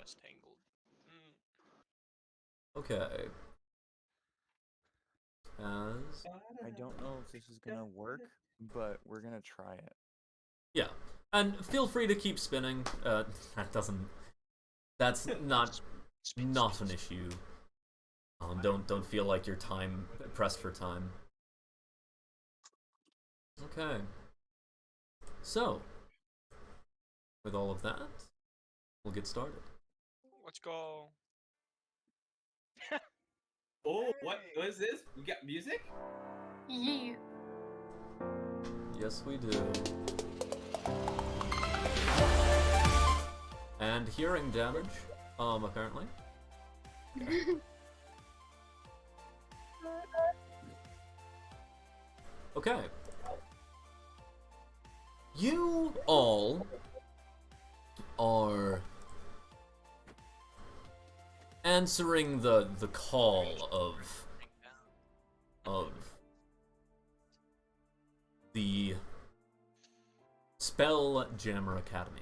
just tangled. Okay. As I don't know if this is gonna work, but we're gonna try it. yeah, and feel free to keep spinning. That doesn't. That's not an issue. Don't feel like you're pressed for time. Okay. So, with all of that, we'll get started. Let's go. Oh, what is this? We got music? Yeah. Yes, we do. And hearing damage, apparently. Okay. You all are answering the call of the Spelljammer Academy.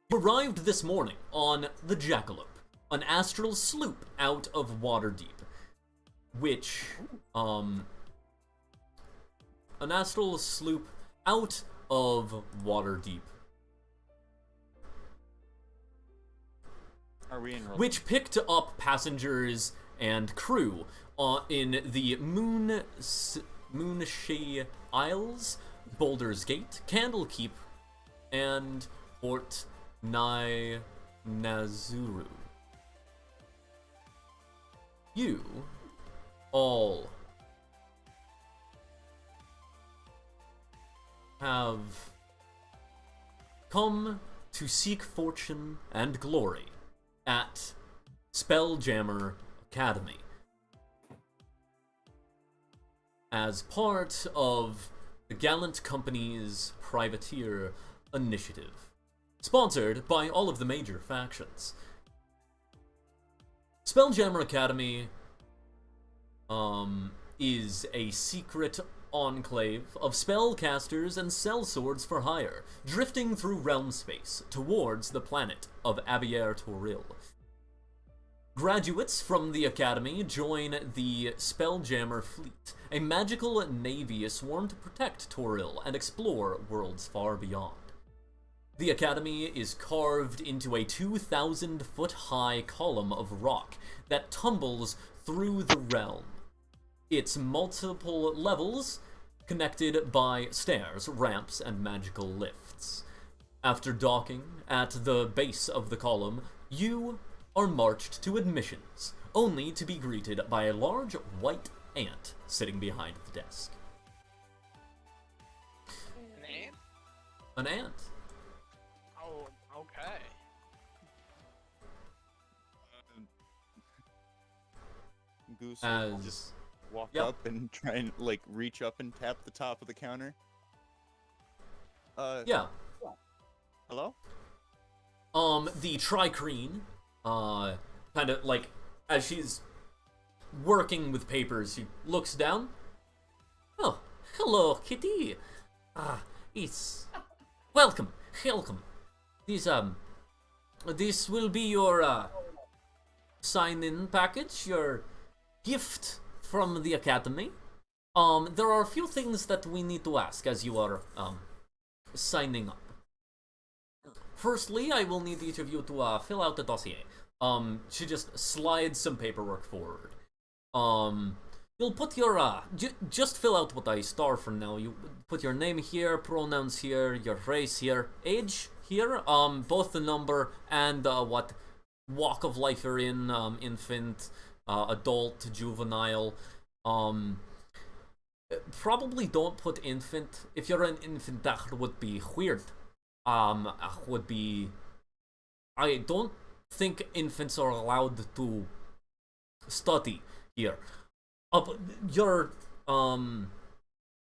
You arrived this morning on the Jackalope, an astral sloop out of Waterdeep, which, an astral sloop out of Waterdeep, Are we enrolled? which picked up passengers and crew in the Moonshee Isles, Boulder's Gate, Candlekeep, and Port Nazuru. You all have come to seek fortune and glory at Spelljammer Academy as part of the Gallant Company's Privateer Initiative, sponsored by all of the major factions. Spelljammer Academy is a secret enclave of spellcasters and sellswords for hire, drifting through realm space towards the planet of Abier Toril. Graduates from the Academy join the Spelljammer Fleet, a magical navy sworn to protect Toril and explore worlds far beyond. The Academy is carved into a 2,000-foot-high column of rock that tumbles through the realm. Its multiple levels connected by stairs, ramps, and magical lifts. After docking at the base of the column, you are marched to admissions, only to be greeted by a large white ant sitting behind the desk. An ant? An ant. Oh, okay. Goose will just As walk Yep. up and try and like reach up and tap the top of the counter. yeah, Hello? the Tricreen, kind of like, as she's working with papers, she looks down. Oh, hello, kitty. It's welcome. This will be your sign-in package, your gift from the academy. There are a few things that we need to ask as you are signing up. Firstly, I will need each of you to fill out the dossier. She just slides some paperwork forward. You'll put your just fill out what I star for now. You put your name here, pronouns here, your race here, age here, both the number and what walk of life you're in, infant, adult, juvenile. Probably don't put infant. If you're an infant, that would be weird. Would be. I don't think infants are allowed to study here. But your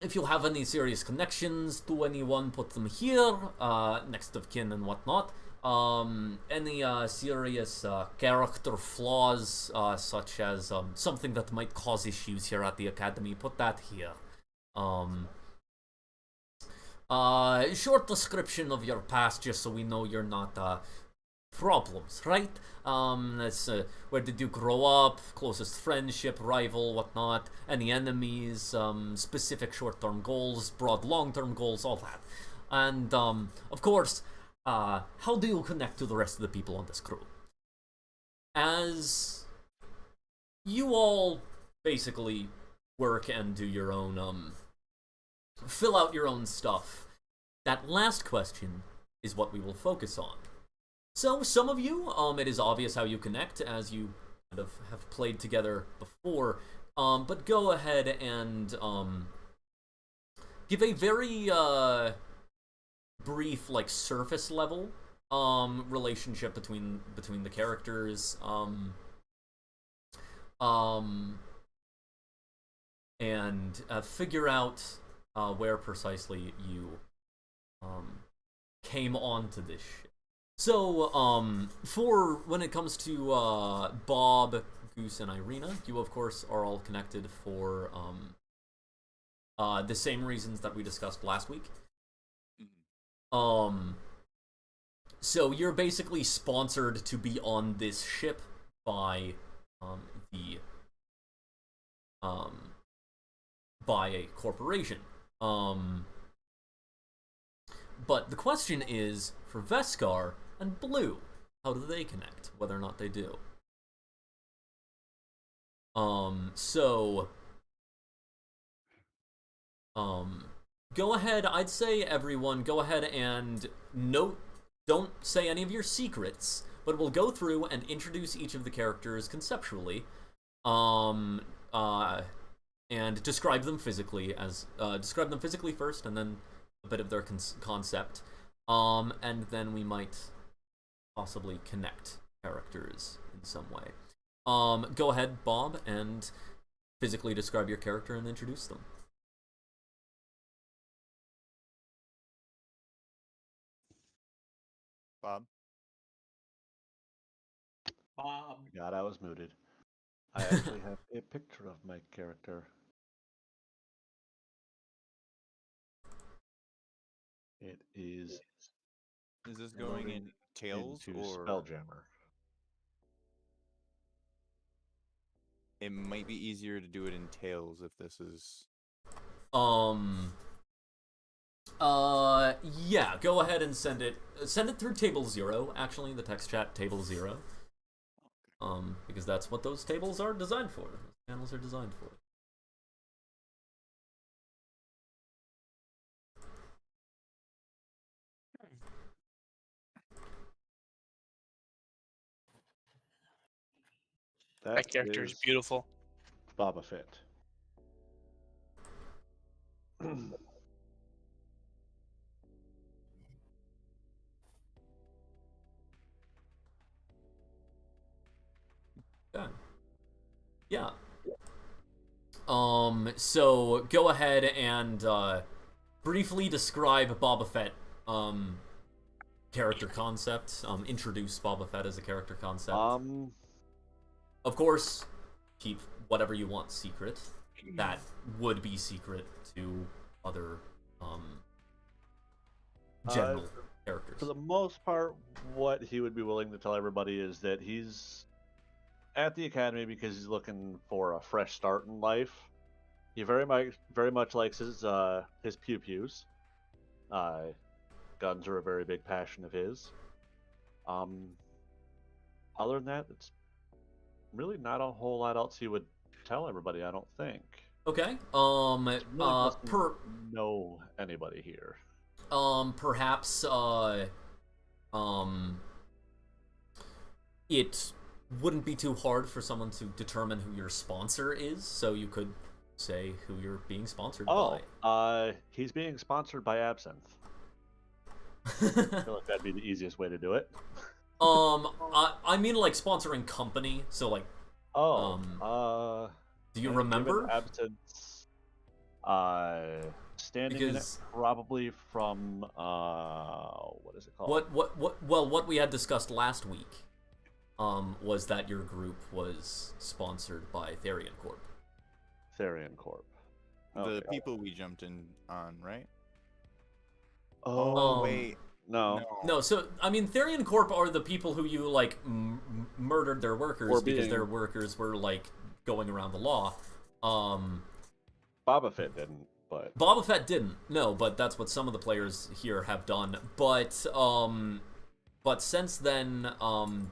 if you have any serious connections to anyone, put them here, next of kin and whatnot. Any serious character flaws, such as something that might cause issues here at the academy, put that here. Short description of your past, just so we know you're not problems, right? That's where did you grow up, closest friendship, rival, whatnot, any enemies, specific short-term goals, broad long-term goals, all that. And, of course, how do you connect to the rest of the people on this crew? As you all basically work and do your own, fill out your own stuff, that last question is what we will focus on. So, some of you, it is obvious how you connect, as you kind of have played together before, but go ahead and, give a very, brief, like, surface level, relationship between the characters, and figure out, where precisely you, came onto this ship. So, for when it comes to, Bob, Goose, and Irina, you of course are all connected for, the same reasons that we discussed last week. So you're basically sponsored to be on this ship by, by a corporation. But the question is, for Veskar and Blue, how do they connect? Whether or not they do. Go ahead, I'd say everyone, go ahead and don't say any of your secrets, but we'll go through and introduce each of the characters conceptually, and describe them physically first, and then a bit of their concept, and then we might possibly connect characters in some way. Go ahead, Bob, and physically describe your character and introduce them. Bob. Bob. God, I was muted. I actually have a picture of my character. It is Is this going in Tails into or Spelljammer. it might be easier to do it in Tails if this is Yeah, go ahead and send it through table 0, actually, the text chat table 0. Because that's what those tables are designed for. Those panels are designed for. That character is beautiful. Boba Fett. Okay. Yeah. So go ahead and briefly describe Boba Fett character concept. Introduce Boba Fett as a character concept. Of course, keep whatever you want secret. That would be secret to other general characters. For the most part, what he would be willing to tell everybody is that he's at the academy because he's looking for a fresh start in life. He very much likes his pew pews. Guns are a very big passion of his. Other than that, it's really not a whole lot else he would tell everybody, I don't think. Okay. Really doesn't know anybody here. Perhaps it wouldn't be too hard for someone to determine who your sponsor is, so you could say who you're being sponsored by. He's being sponsored by Absinthe. I feel like that'd be the easiest way to do it. I mean, like, sponsoring company, so, like, do you remember? Absinthe, standing in it probably from, what is it called? What we had discussed last week, was that your group was sponsored by Therian Corp. Therian Corp. The people we jumped in on, right? Oh, wait. No. No, so, I mean, Therian Corp are the people who you, like, murdered their workers because their workers were, like, going around the law. Boba Fett didn't, but... Boba Fett didn't, no, but that's what some of the players here have done. But since then,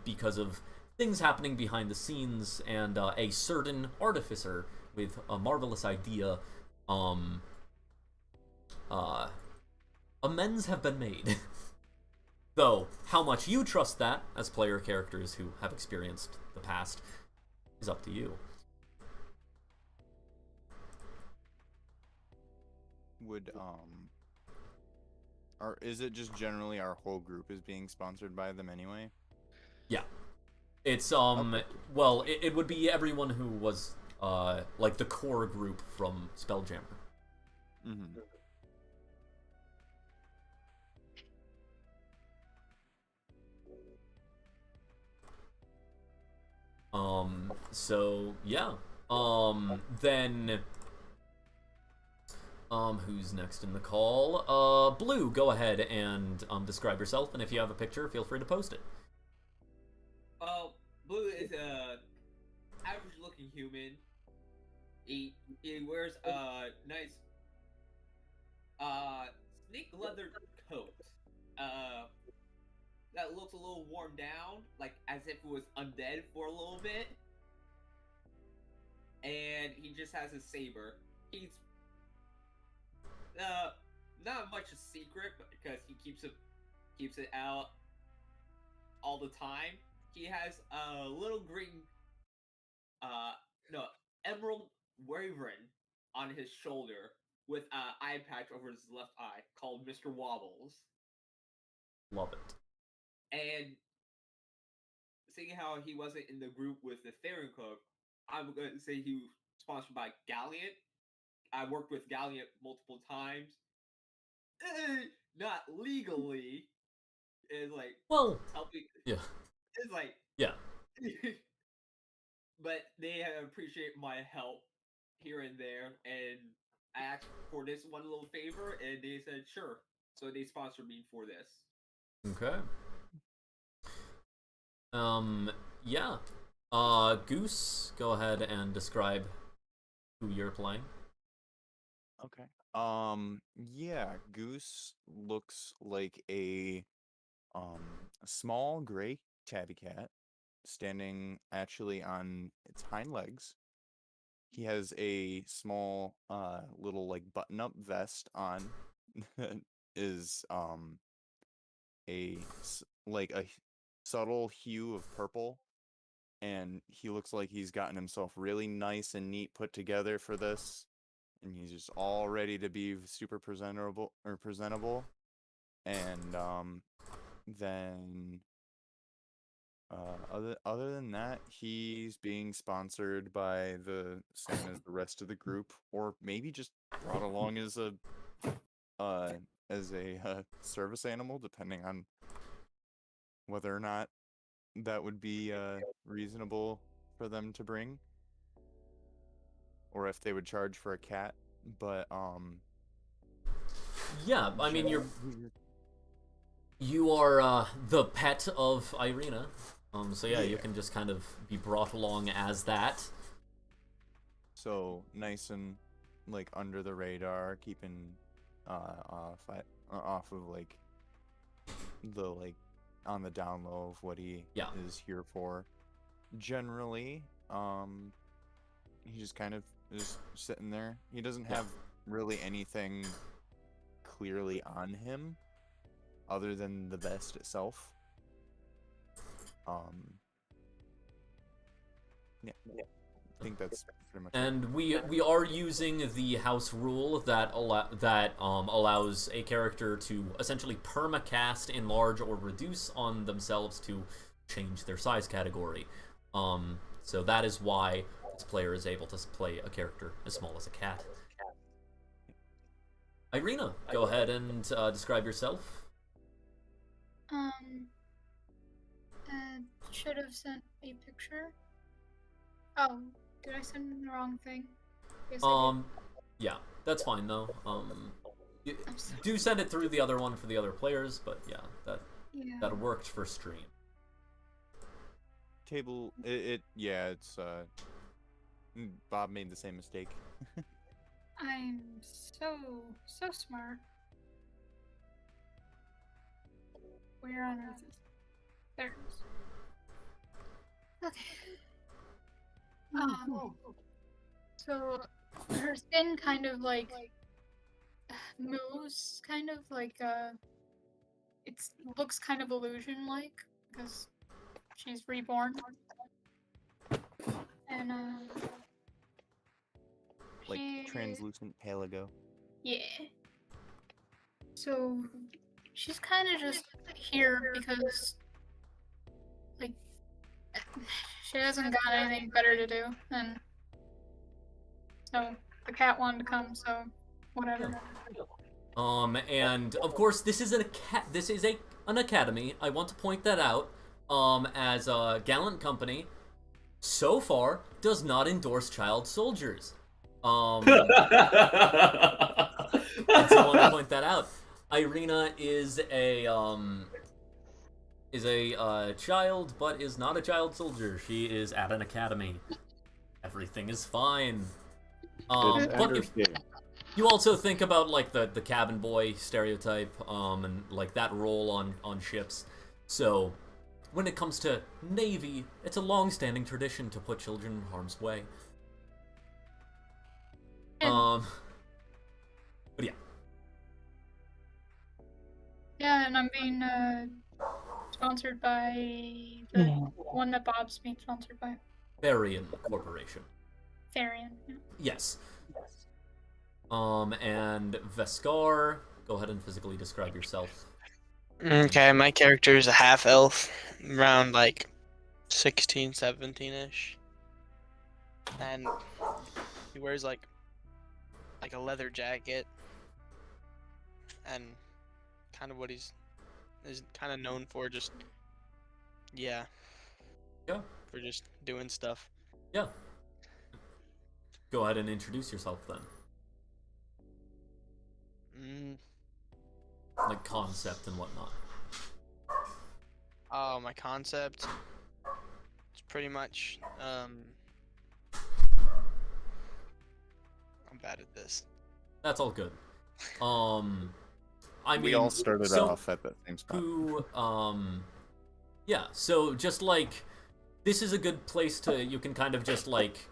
because of things happening behind the scenes and a certain artificer with a marvelous idea, amends have been made. Though, how much you trust that, as player characters who have experienced the past, is up to you. Would, or is it just generally our whole group is being sponsored by them anyway? Yeah. It's, Okay. well, it would be everyone who was, like, the core group from Spelljammer. Mm-hmm. So, yeah. Then... who's next in the call? Blue, go ahead and, describe yourself, and if you have a picture, feel free to post it. Blue is a average-looking human. He wears a nice snake leather coat. That looks a little worn down, like as if it was undead for a little bit. And he just has a saber. He's not much a secret, but because he keeps it out all the time. He has a little green emerald wyvern on his shoulder with an eye patch over his left eye called Mr. Wobbles. Love it. And seeing how he wasn't in the group with the Theron Cook, I'm going to say he was sponsored by Galliant. I worked with Galliant multiple times. Not legally. It's like, well, helping. Yeah. It's like, yeah. But they appreciate my help here and there, and I asked for this one little favor, and they said sure. So they sponsored me for this. Okay. Yeah. Goose, go ahead and describe who you're playing. Okay. Yeah, Goose looks like a small gray tabby cat standing actually on its hind legs. He has a small little like button-up vest on that is like a subtle hue of purple, and he looks like he's gotten himself really nice and neat put together for this, and he's just all ready to be super presentable. And then other than that, he's being sponsored by the same as the rest of the group, or maybe just brought along as a service animal, depending on whether or not that would be reasonable for them to bring, or if they would charge for a cat. But yeah, I mean, you are the pet of Irina. So yeah, you can just kind of be brought along as that. So nice and like under the radar, keeping off of like the like on the down low of what he is here for. Generally, he just kind of is sitting there. He doesn't have really anything clearly on him other than the vest itself. Yeah. I think that's pretty much and it. we are using the house rule that allows a character to essentially permacast, enlarge, or reduce on themselves to change their size category. So that is why this player is able to play a character as small as a cat. Irina, go ahead and describe yourself. Should have sent a picture. Oh, did I send the wrong thing? Yes, yeah, that's fine though. Do send it through the other one for the other players, but yeah, that worked for stream. Table, it's Bob made the same mistake. I'm so smart. Where on earth is there? It is. Okay. So her skin kind of like moves, kind of like it looks kind of illusion-like because she's reborn, and like translucent palago. Yeah. So she's kind of just here because like she hasn't got anything better to do, and so the cat wanted to come, so whatever. And of course, this is an academy. I want to point that out. As a Gallant Company, so far does not endorse child soldiers. I just want to point that out. Irina is a child, but is not a child soldier. She is at an academy. Everything is fine. But if you also think about like the cabin boy stereotype, and like that role on ships. So when it comes to Navy, it's a long-standing tradition to put children in harm's way. But yeah. Yeah, and I'm being sponsored by the one that Bob's being sponsored by. Therian Corporation. Therian, yeah. Yes. And Veskar, go ahead and physically describe yourself. Okay, my character is a half-elf, around like 16, 17-ish. And he wears like a leather jacket. And kind of what is kind of known for, just for just doing stuff. Yeah. Go ahead and introduce yourself then. Like concept and whatnot. Oh, my concept. It's pretty much I'm bad at this. That's all good. I mean, we all started off at that same spot. Yeah, so just like this is a good place you can kind of just like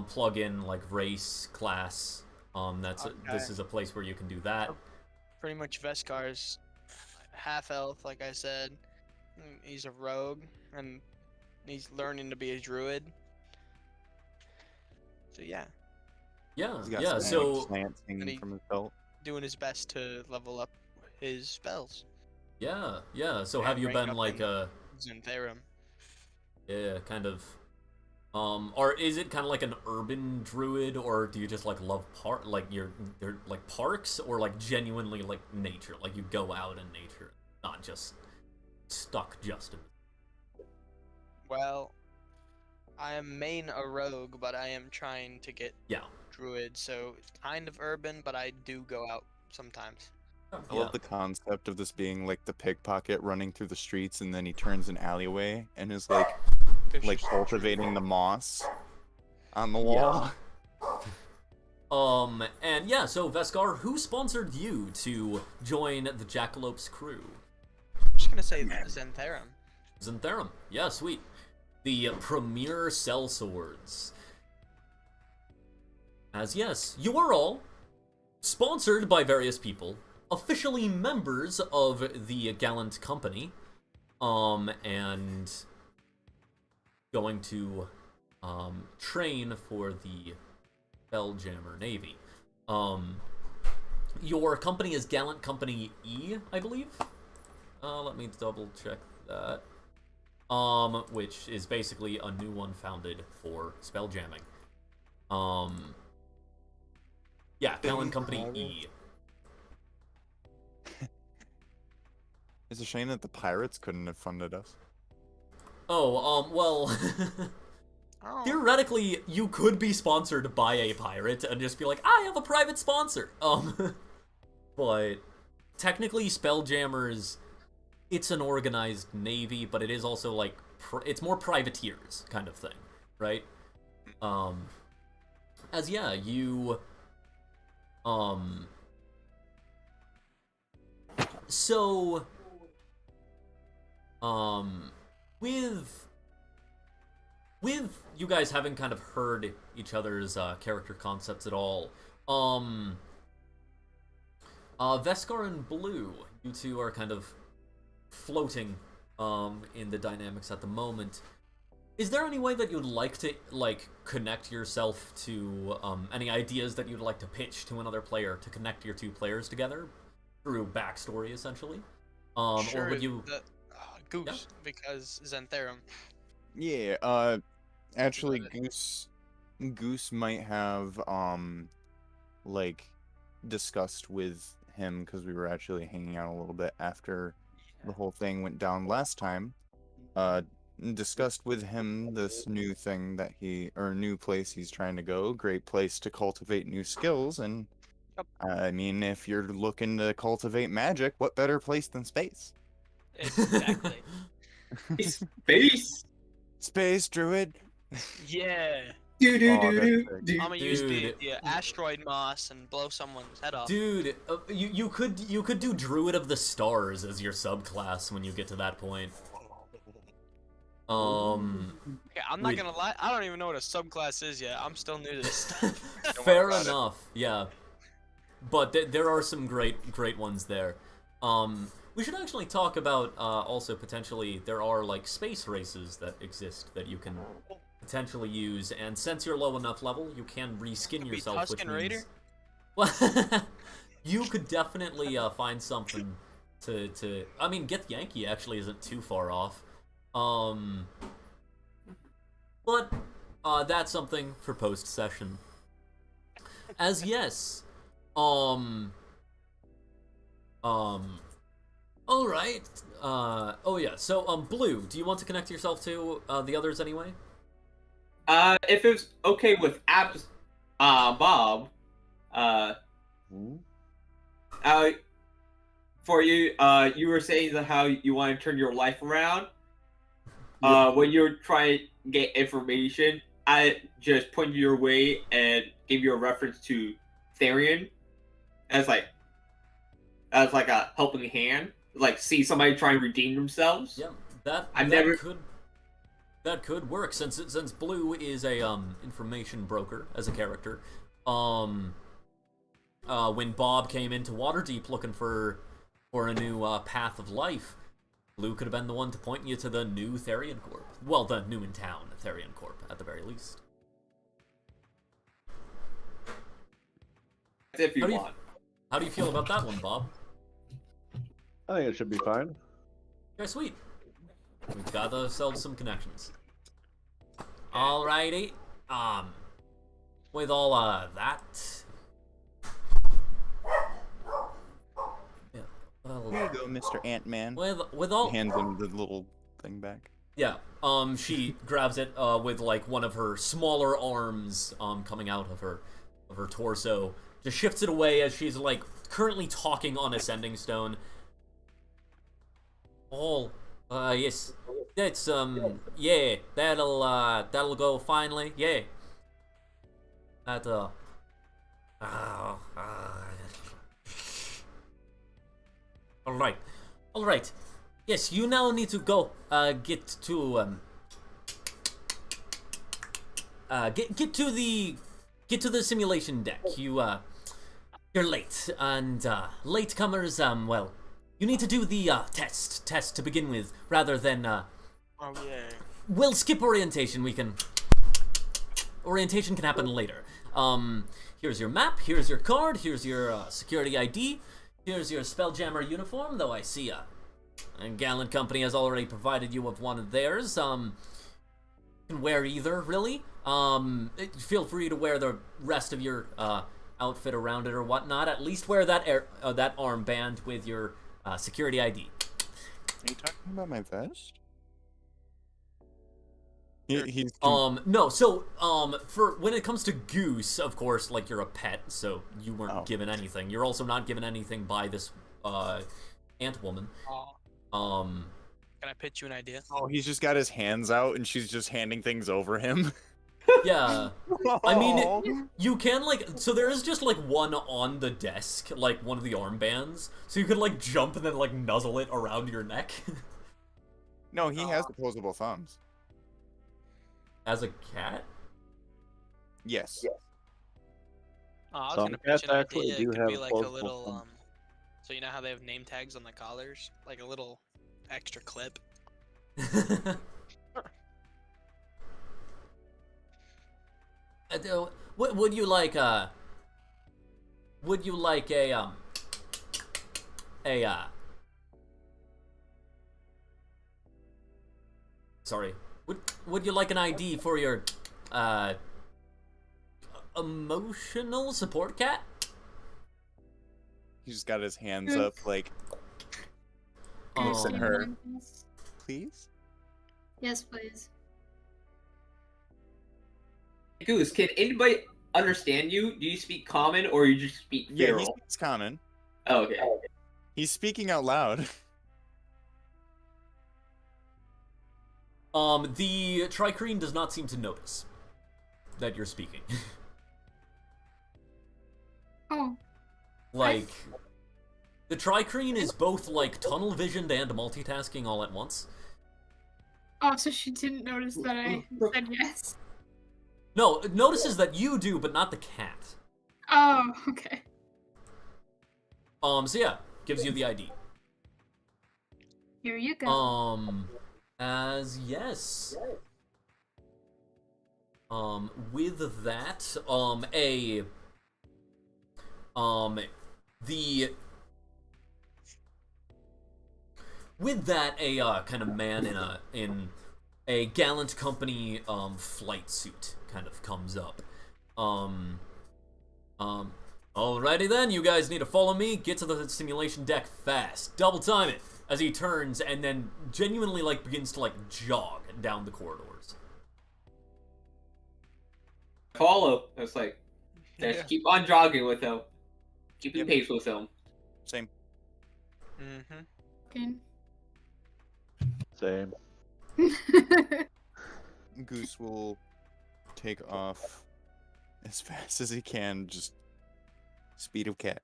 plug in like race, class. This is a place where you can do that. Pretty much Veskar's half elf, like I said. He's a rogue and he's learning to be a druid. So yeah. Yeah, so hanging from his belt. Doing his best to level up his spells. Yeah. So have you been like a Xantherum? Yeah, kind of. Or is it kind of like an urban druid, or do you just like love you're like parks, or like genuinely like nature, like you go out in nature, not just stuck just in. Well, I am main a rogue, but I am trying to get druid, so it's kind of urban, but I do go out sometimes. I love the concept of this being like the pickpocket running through the streets, and then he turns an alleyway and is like cultivating the moss on the wall. And yeah, so Veskar, who sponsored you to join the Jackalope's crew? I'm just gonna say Xantherum. Xantherum, yeah, sweet. The premier sellswords. As yes, you are all sponsored by various people, officially members of the Gallant Company, and going to train for the Spelljammer Navy. Your company is Gallant Company E, I believe. Let me double check that. Which is basically a new one founded for spelljamming. Yeah, Gallant Company E. It's a shame that the pirates couldn't have funded us. Well, theoretically, you could be sponsored by a pirate and just be like, I have a private sponsor. but technically Spelljammers, it's an organized navy, but it is also like it's more privateers kind of thing, right? As yeah, you so with you guys having kind of heard each other's character concepts at all, Veskar and Blue, you two are kind of floating in the dynamics at the moment. Is there any way that you'd like to connect yourself to any ideas that you'd like to pitch to another player to connect your two players together through backstory, essentially? Sure, or would you Goose, because Xantherum. Yeah, actually Goose might have like discussed with him, because we were actually hanging out a little bit after the whole thing went down last time. Discussed with him this new thing that new place he's trying to go. Great place to cultivate new skills, and I mean, if you're looking to cultivate magic, what better place than space? Exactly. Space druid. Yeah. Oh, I'm gonna use the asteroid moss and blow someone's head off. Dude, you could do Druid of the Stars as your subclass when you get to that point. Okay, I'm not gonna lie, I don't even know what a subclass is yet. I'm still new to this stuff. Fair enough, yeah. But there are some great ones there. We should actually talk about also potentially there are like space races that exist that you can potentially use, and since you're low enough level, you can reskin yourself, Tusken which means Raider? you could definitely find something to. I mean, Get Yankee actually isn't too far off. But that's something for post session. As yes, all right. Oh yeah. So Blue, do you want to connect yourself to the others anyway? If it's okay with Bob, for you, you were saying that how you want to turn your life around. When you're trying to get information, I just pointed your way and gave you a reference to Therian as like a helping hand. Like, see somebody trying to redeem themselves. Yeah, that could work since Blue is a information broker as a character. When Bob came into Waterdeep looking for a new path of life, Blue could have been the one to point you to the new Therian Corp. Well, the new in town Therian Corp at the very least. If you want. How do you feel about that one, Bob? I think it should be fine. Okay, sweet. We've got ourselves some connections. Alrighty. With all that. Yeah. Well, Here you go, Mr. Ant-Man. With all hands him the little thing back. Yeah. She grabs it with like one of her smaller arms coming out of her torso. Just shifts it away as she's like currently talking on Ascending Stone. Yes. That's yeah, that'll go finally. Yeah. That All right. Yes, you now need to go get to the simulation deck. You're late, and latecomers, well, you need to do the test to begin with, rather than oh yeah. We'll skip orientation. Orientation can happen later. Here's your map, here's your card, here's your security ID, here's your Spelljammer uniform, though I see a Gallant Company has already provided you with one of theirs. You can wear either, really. Feel free to wear the rest of your outfit around it or whatnot. At least wear that that armband with your security ID. Are you talking about my vest? He's No, so, for when it comes to Goose, of course, like, you're a pet, so you weren't given anything. You're also not given anything by this, ant woman. Can I pitch you an idea? Oh, he's just got his hands out, and she's just handing things over him. Yeah. I mean, you can, like, so there is just, like, one on the desk, like, one of the armbands, so you could, like, jump and then, like, nuzzle it around your neck. No, he has opposable thumbs. As a cat? Yes. I was Some gonna pitch cats an actually idea. do It could have be like a opposable little, thumbs. so you know how they have name tags on the collars? Like a little extra clip. Would you like a sorry, would you like an ID for your emotional support cat? He's got his hands up, like, goosing her. Please? Yes, please. Goose, can anybody understand you? Do you speak common or you just speak Yeah, feral? he speaks common. Oh, okay. He's speaking out loud. The Tricrine does not seem to notice that you're speaking. Oh. Like, the Tricrine is both, like, tunnel visioned and multitasking all at once. Oh, so she didn't notice that I said yes. No, it notices that you do, but not the cat. Oh, okay. So yeah, gives you the ID. Here you go. As yes. With that, a kind of man in a gallant company flight suit kind of comes up. Alrighty then, you guys need to follow me. Get to the simulation deck fast. Double time it as he turns and then genuinely like begins to like jog down the corridors. Follow. It's like, just keep on jogging with him. Keeping pace with him. Same. Okay. Same. Goose will take off as fast as he can, just speed of cat.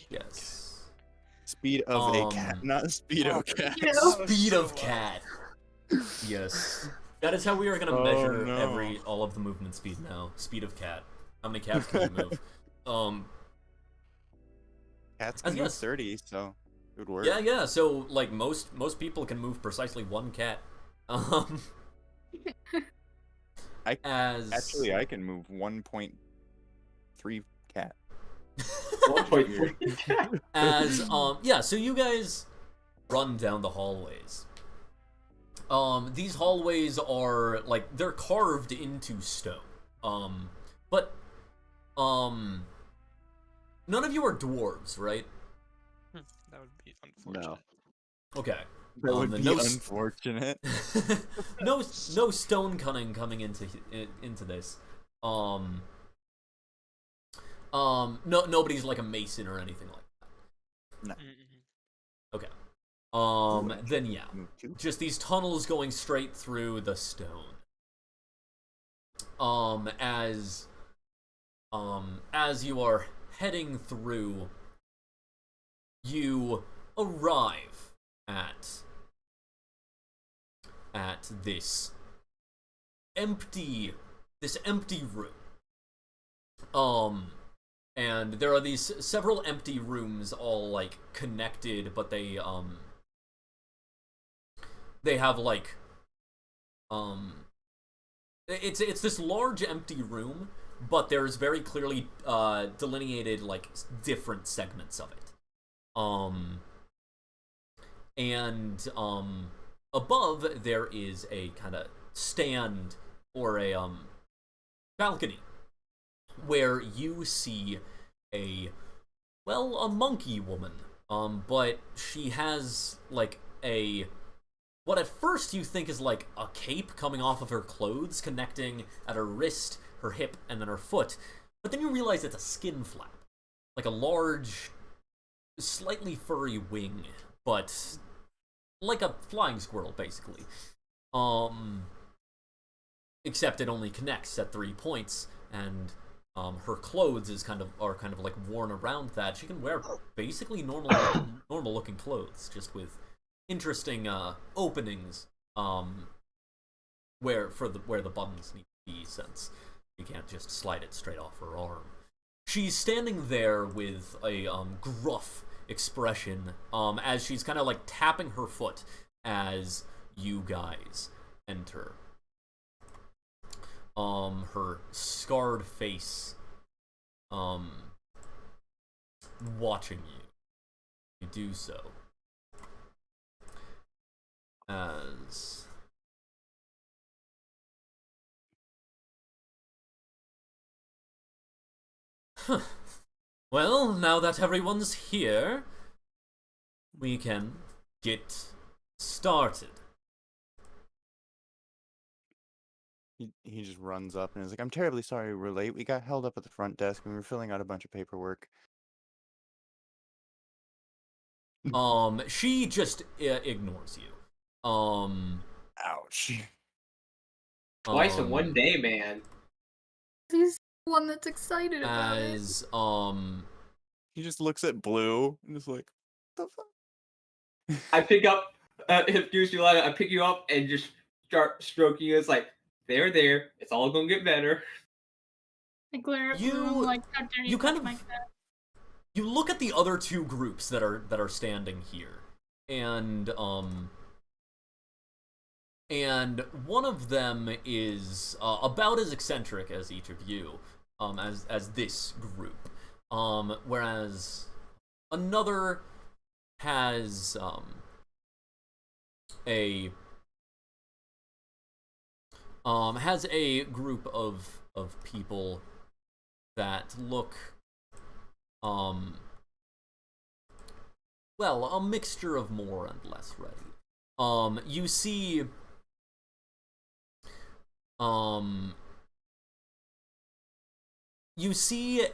Yes. Speed of a cat, not speed of cat. Speed of cat. Yes. That is how we are going to measure all of the movement speed now. Speed of cat. How many cats can we move? Cats can move 30, so it would work. Yeah. So like most people can move precisely one cat. Actually I can move 1.3 cat. 1.3. Yeah. So you guys run down the hallways. These hallways are like they're carved into stone. But none of you are dwarves, right? That would be unfortunate. No. Okay. That would be unfortunate. no stone cunning coming into this. Nobody's like a mason or anything like that. No. Okay. Then yeah, just these tunnels going straight through the stone. As you are heading through, you arrive at this empty room. And there are these several empty rooms all like connected, but they have like it's this large empty room, but there's very clearly delineated like different segments of it. And above there is a kind of stand or a balcony where you see a monkey woman, but she has like what at first you think is like a cape coming off of her clothes, connecting at her wrist, her hip, and then her foot. But then you realize it's a skin flap. Like a large, slightly furry wing, but like a flying squirrel, basically. Except it only connects at 3 points, and her clothes are kind of like worn around that. She can wear basically normal looking clothes, just with interesting openings where the buttons need to be, since you can't just slide it straight off her arm. She's standing there with a gruff expression as she's kind of like tapping her foot as you guys enter. Her scarred face watching you. You do so. As well, now that everyone's here, we can get started. He just runs up and is like, "I'm terribly sorry we're late. We got held up at the front desk and we were filling out a bunch of paperwork." She just ignores you. Ouch. Twice in one day, man. He's the one that's excited about it. As he just looks at Blue and is like, "The fuck?" I pick up, introduce you, I pick you up and just start stroking you. It's like, there. It's all gonna get better. I glare at Blue, like, how dare you touch my cat? You look at the other two groups that are standing here, and one of them is about as eccentric as each of you, as this group, whereas another has a group of people that look well, a mixture of more and less ready. You see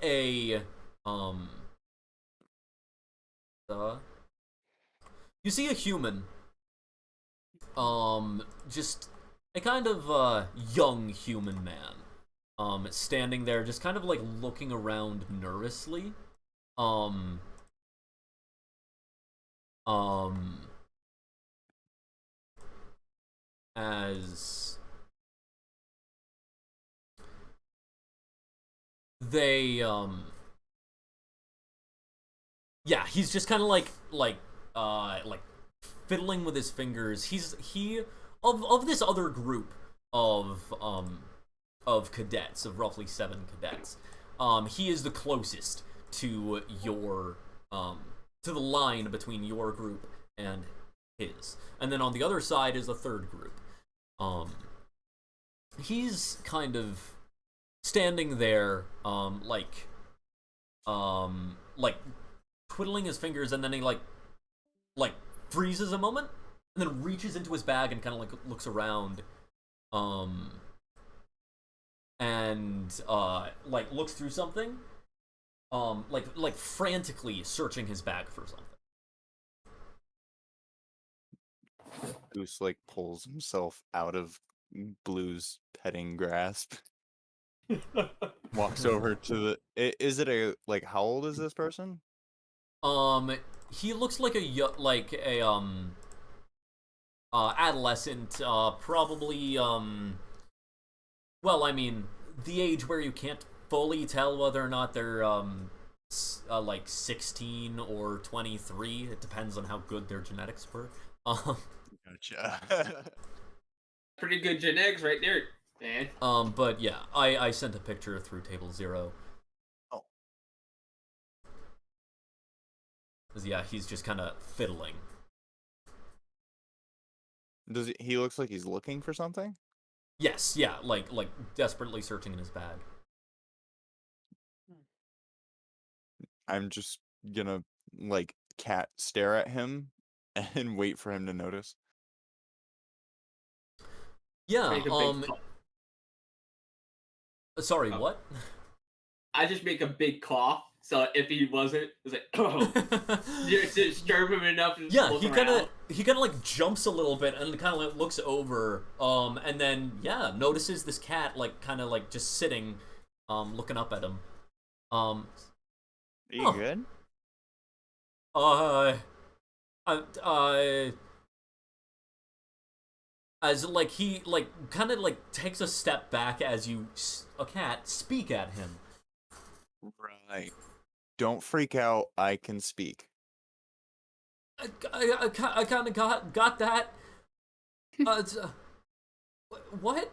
a human, just a kind of young human man, standing there just kind of like looking around nervously. As they yeah, he's just kind of like fiddling with his fingers. Of this other group of cadets, of roughly 7 cadets, he is the closest to your to the line between your group and his. And then on the other side is the third group. He's kind of standing there, like twiddling his fingers, and then he like freezes a moment, and then reaches into his bag and kind of like looks around, and like looks through something, like frantically searching his bag for something. Goose like pulls himself out of Blue's petting grasp. Walks over to the. Is it a like? How old is this person? He looks like a adolescent, probably well, I mean, the age where you can't fully tell whether or not they're like 16 or 23. It depends on how good their genetics were. Gotcha. Pretty good genetics right there, man. But yeah, I sent a picture through Table 0. Oh. Yeah, he's just kind of fiddling. Does he looks like he's looking for something? Yes, yeah, like desperately searching in his bag. I'm just gonna like cat stare at him and wait for him to notice. Yeah, Make a big sorry, what? I just make a big cough, so if he wasn't, it's like, oh, just disturb him enough to Yeah, look he around. kind of like jumps a little bit and kind of like looks over, and then yeah, notices this cat like kind of like just sitting, looking up at him. Are you huh. good? As like he like kind of like takes a step back as you, a cat, speak at him. Right. Don't freak out. I can speak. I kind of got that. What?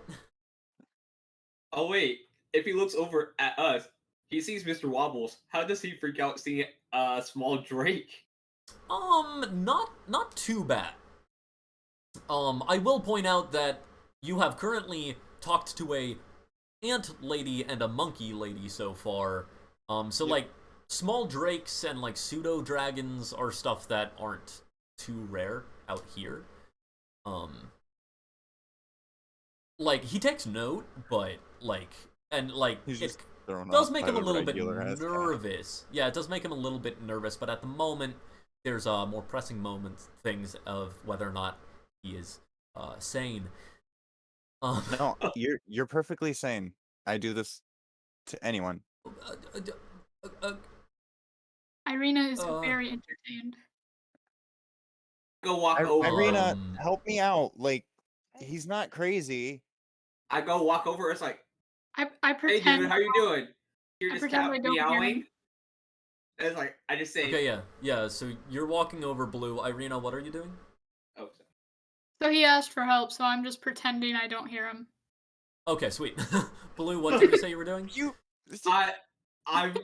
Oh wait, if he looks over at us, he sees Mr. Wobbles. How does he freak out seeing a small Drake? Not too bad. I will point out that you have currently talked to a ant lady and a monkey lady so far. So like small drakes and like pseudo dragons are stuff that aren't too rare out here. Like he takes note, but like it does make him a little bit nervous. Yeah, it does make him a little bit nervous, but at the moment there's more pressing things of whether or not he is sane. No, you're perfectly sane. I do this to anyone. Irina is very entertained. Go walk over. Irina, help me out. Like, he's not crazy. I go walk over. It's like, I pretend. Hey, dude, how you doing? You're just I don't meowing. It's like I just say. Okay, yeah. So you're walking over, Blue. Irina, what are you doing? Oh. So he asked for help, so I'm just pretending I don't hear him. Okay, sweet. Blue, what did you say you were doing? I'm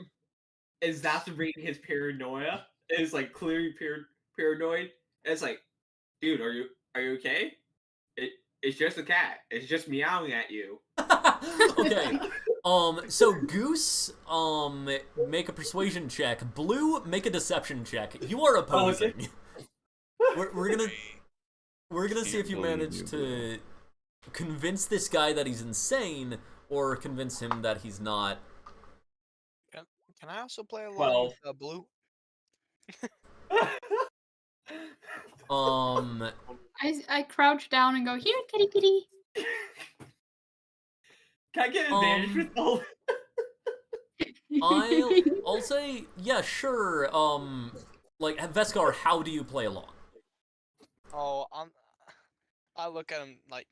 exacerbating his paranoia. It's like clearly paranoid. It's like, dude, are you okay? It's just a cat. It's just meowing at you. Okay. So Goose, make a persuasion check. Blue, make a deception check. You are opposing. Oh, okay. We're gonna see if you manage to convince this guy that he's insane, or convince him that he's not. Can I also play along with Blue? I crouch down and go, here, kitty kitty. Can I get advantage with all? I'll say, yeah, sure. Like, Veskar, how do you play along? Oh, I look at him like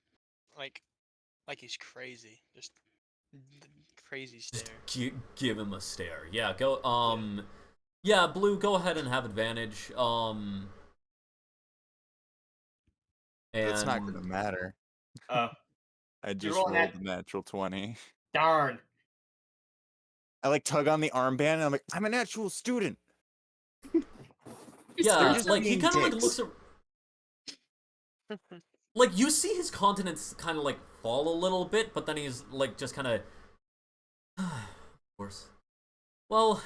he's crazy. Just crazy stare. Just give him a stare. Yeah, go. Yeah, Blue, go ahead and have advantage. That's not gonna matter. I just rolled a natural 20. Darn. I like tug on the armband and I'm like, I'm a natural student. Yeah, like he kind of like looks like you see his countenance kind of like fall a little bit, but then he's like just kind of of course. Well,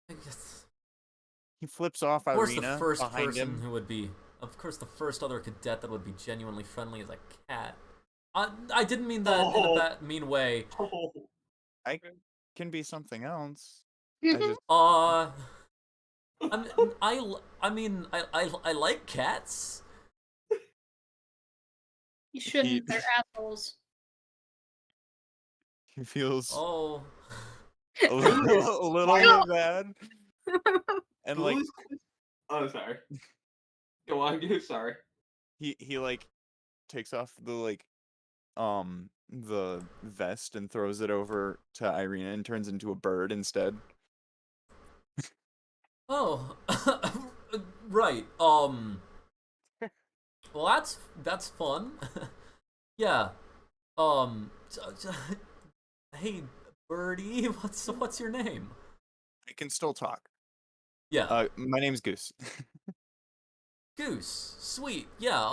I guess he flips off Irina the first behind person him. Who would be, of course, the first other cadet that would be genuinely friendly is a cat. I didn't mean that in a bad, mean way. I can be something else. I mean, I like cats. You shouldn't. They're assholes. He feels a little bad. And like, oh, sorry. Go on, sorry. He like takes off the the vest and throws it over to Irina and turns into a bird instead. Oh, right. Well, that's fun. Yeah. Hey, birdie, what's your name? I can still talk. Yeah. My name's Goose. Goose, sweet. Yeah.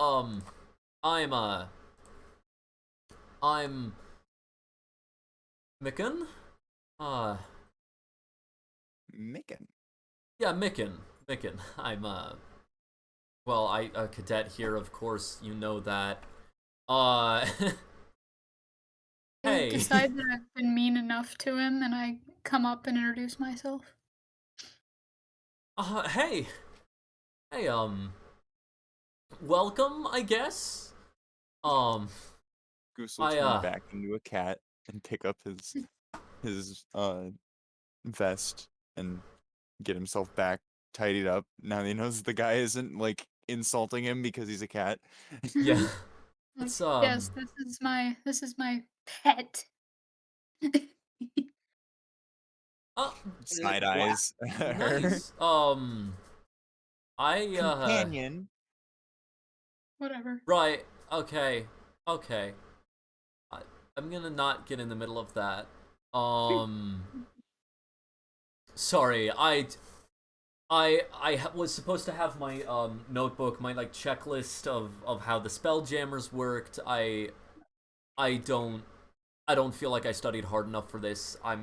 I'm Micken. Micken. Yeah, Micken. I'm Well, a cadet here, of course, you know that. I Hey. decide that I've been mean enough to him, and I come up and introduce myself. Hey. Hey, welcome, I guess? Goose will turn back into a cat and pick up his vest and get himself back tidied up. Now he knows the guy isn't like insulting him because he's a cat. Yeah. Like, yes, this is my pet. Side eyes. Nice. Companion. Whatever. Right. Okay. Okay. I'm gonna not get in the middle of that. Sorry, I was supposed to have my notebook, my like checklist of how the Spelljammers worked. I don't feel like I studied hard enough for this. I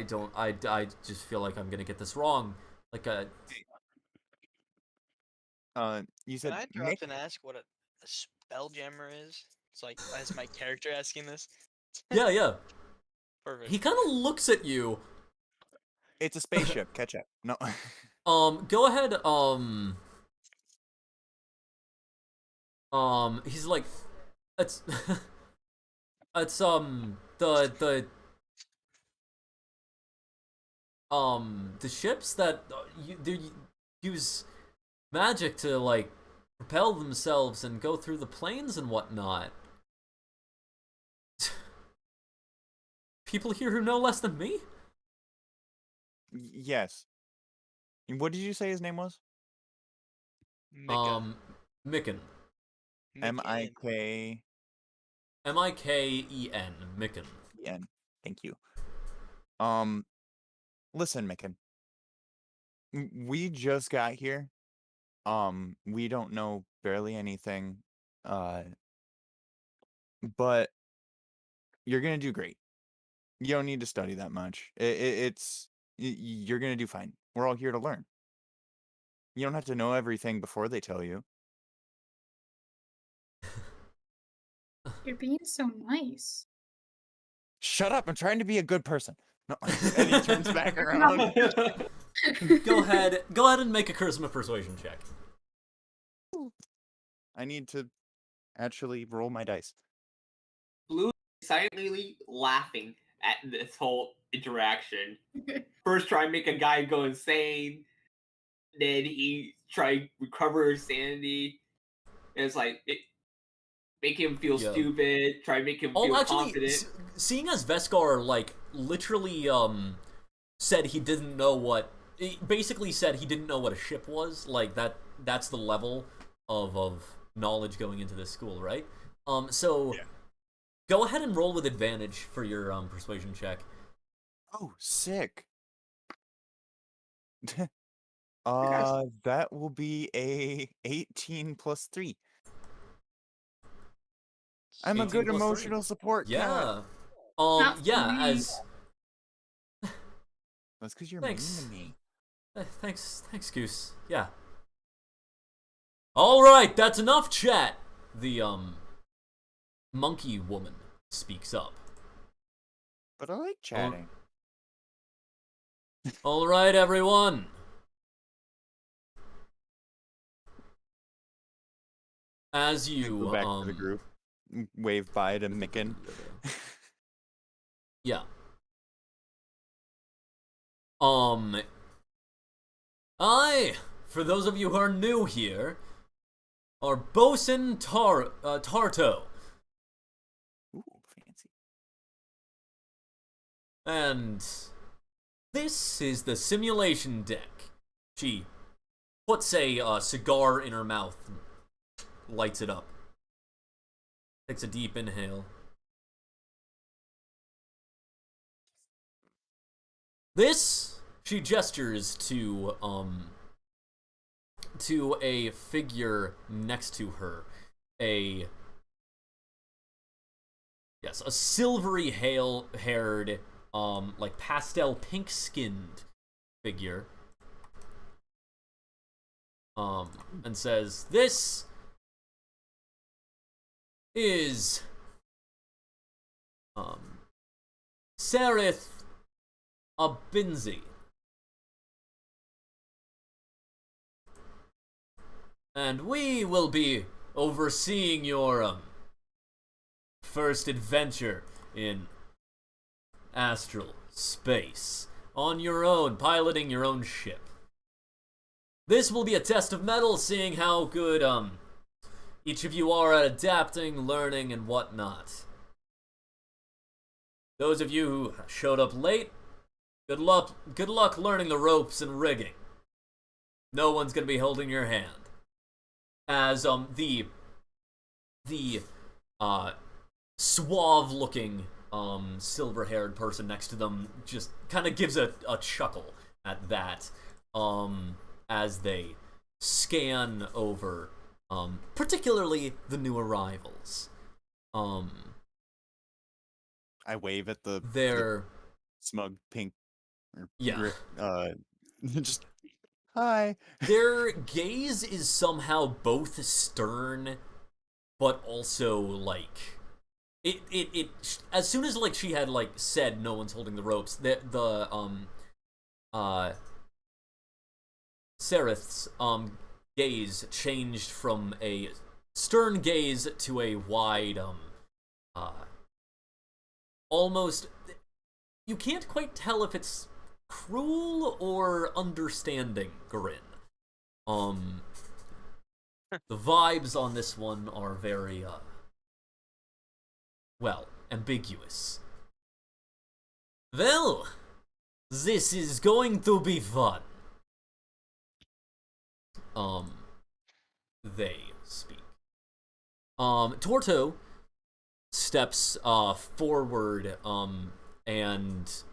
just feel like I'm gonna get this wrong. Like You said Can I interrupt and ask what a spelljammer is? It's like, is my character asking this? yeah. Perfect. He kind of looks at you. It's a spaceship. Catch up. No. Go ahead. He's like, it's, it's the ships that they use magic to like propel themselves and go through the planes and whatnot. People here who know less than me? Yes. What did you say his name was? Mika. Miken. M-I-K... M-I-K-E-N. Miken. E-N. Thank you. Listen, Miken. We just got here. We don't know barely anything. But you're gonna do great. You don't need to study that much. You're gonna do fine. We're all here to learn. You don't have to know everything before they tell you. You're being so nice. Shut up! I'm trying to be a good person. No. And he turns back around. Go ahead and make a charisma persuasion check. I need to actually roll my dice. Blue is silently laughing at this whole interaction. First, try and make a guy go insane. Then he try to recover his sanity. And it's like make him feel stupid. Try to make him feel confident. Seeing as Veskar like literally said he didn't know what. He basically said he didn't know what a ship was. Like that's the level of knowledge going into this school, right? So yeah. Go ahead and roll with advantage for your persuasion check. Oh, sick. That will be a 18 plus 3. I'm a good emotional support. Yeah. As that's because you're mean to me. Thanks, Goose. Yeah. All right, that's enough chat. The monkey woman speaks up. But I like chatting. All right, everyone. As you go back to the group, wave bye to Miken. Yeah. For those of you who are new here, are Bosun Tarto. Ooh, fancy. And this is the simulation deck. She puts a cigar in her mouth and lights it up. Takes a deep inhale. This, she gestures to a figure next to her. A silvery haired, like pastel pink skinned figure. and says, "This is Serith Abinzi. And we will be overseeing your first adventure in astral space on your own, piloting your own ship. This will be a test of mettle, seeing how good each of you are at adapting, learning, and whatnot. Those of you who showed up late, good luck learning the ropes and rigging. No one's gonna be holding your hand." As the suave-looking silver-haired person next to them just kind of gives a chuckle at that as they scan over particularly the new arrivals. I wave at the smug pink. Yeah. Just hi. Their gaze is somehow both stern, but also like it. As soon as like she had like said no one's holding the ropes, Sereth's gaze changed from a stern gaze to a wide almost, you can't quite tell if it's cruel or understanding grin. The vibes on this one are very well, ambiguous. Well, this is going to be fun. They speak. Torto steps forward and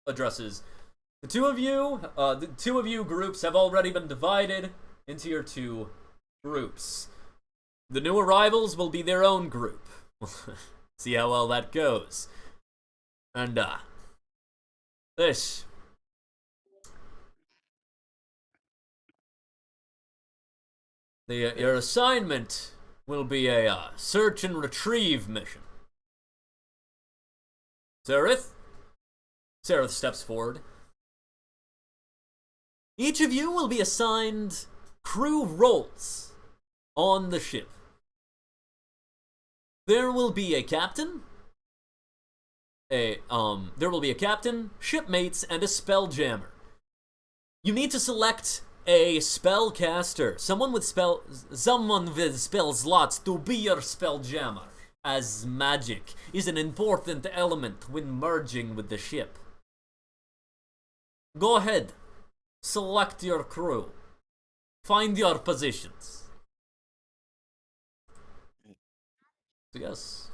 addresses the two of you. The two of you groups have already been divided into your two groups. The new arrivals will be their own group. See how well that goes. And this your assignment will be a search and retrieve mission. Sereth steps forward. Each of you will be assigned crew roles on the ship. There will be a captain, shipmates, and a spelljammer. You need to select a spellcaster, someone with spell slots to be your spelljammer, as magic is an important element when merging with the ship. Go ahead, select your crew, find your positions. Yes.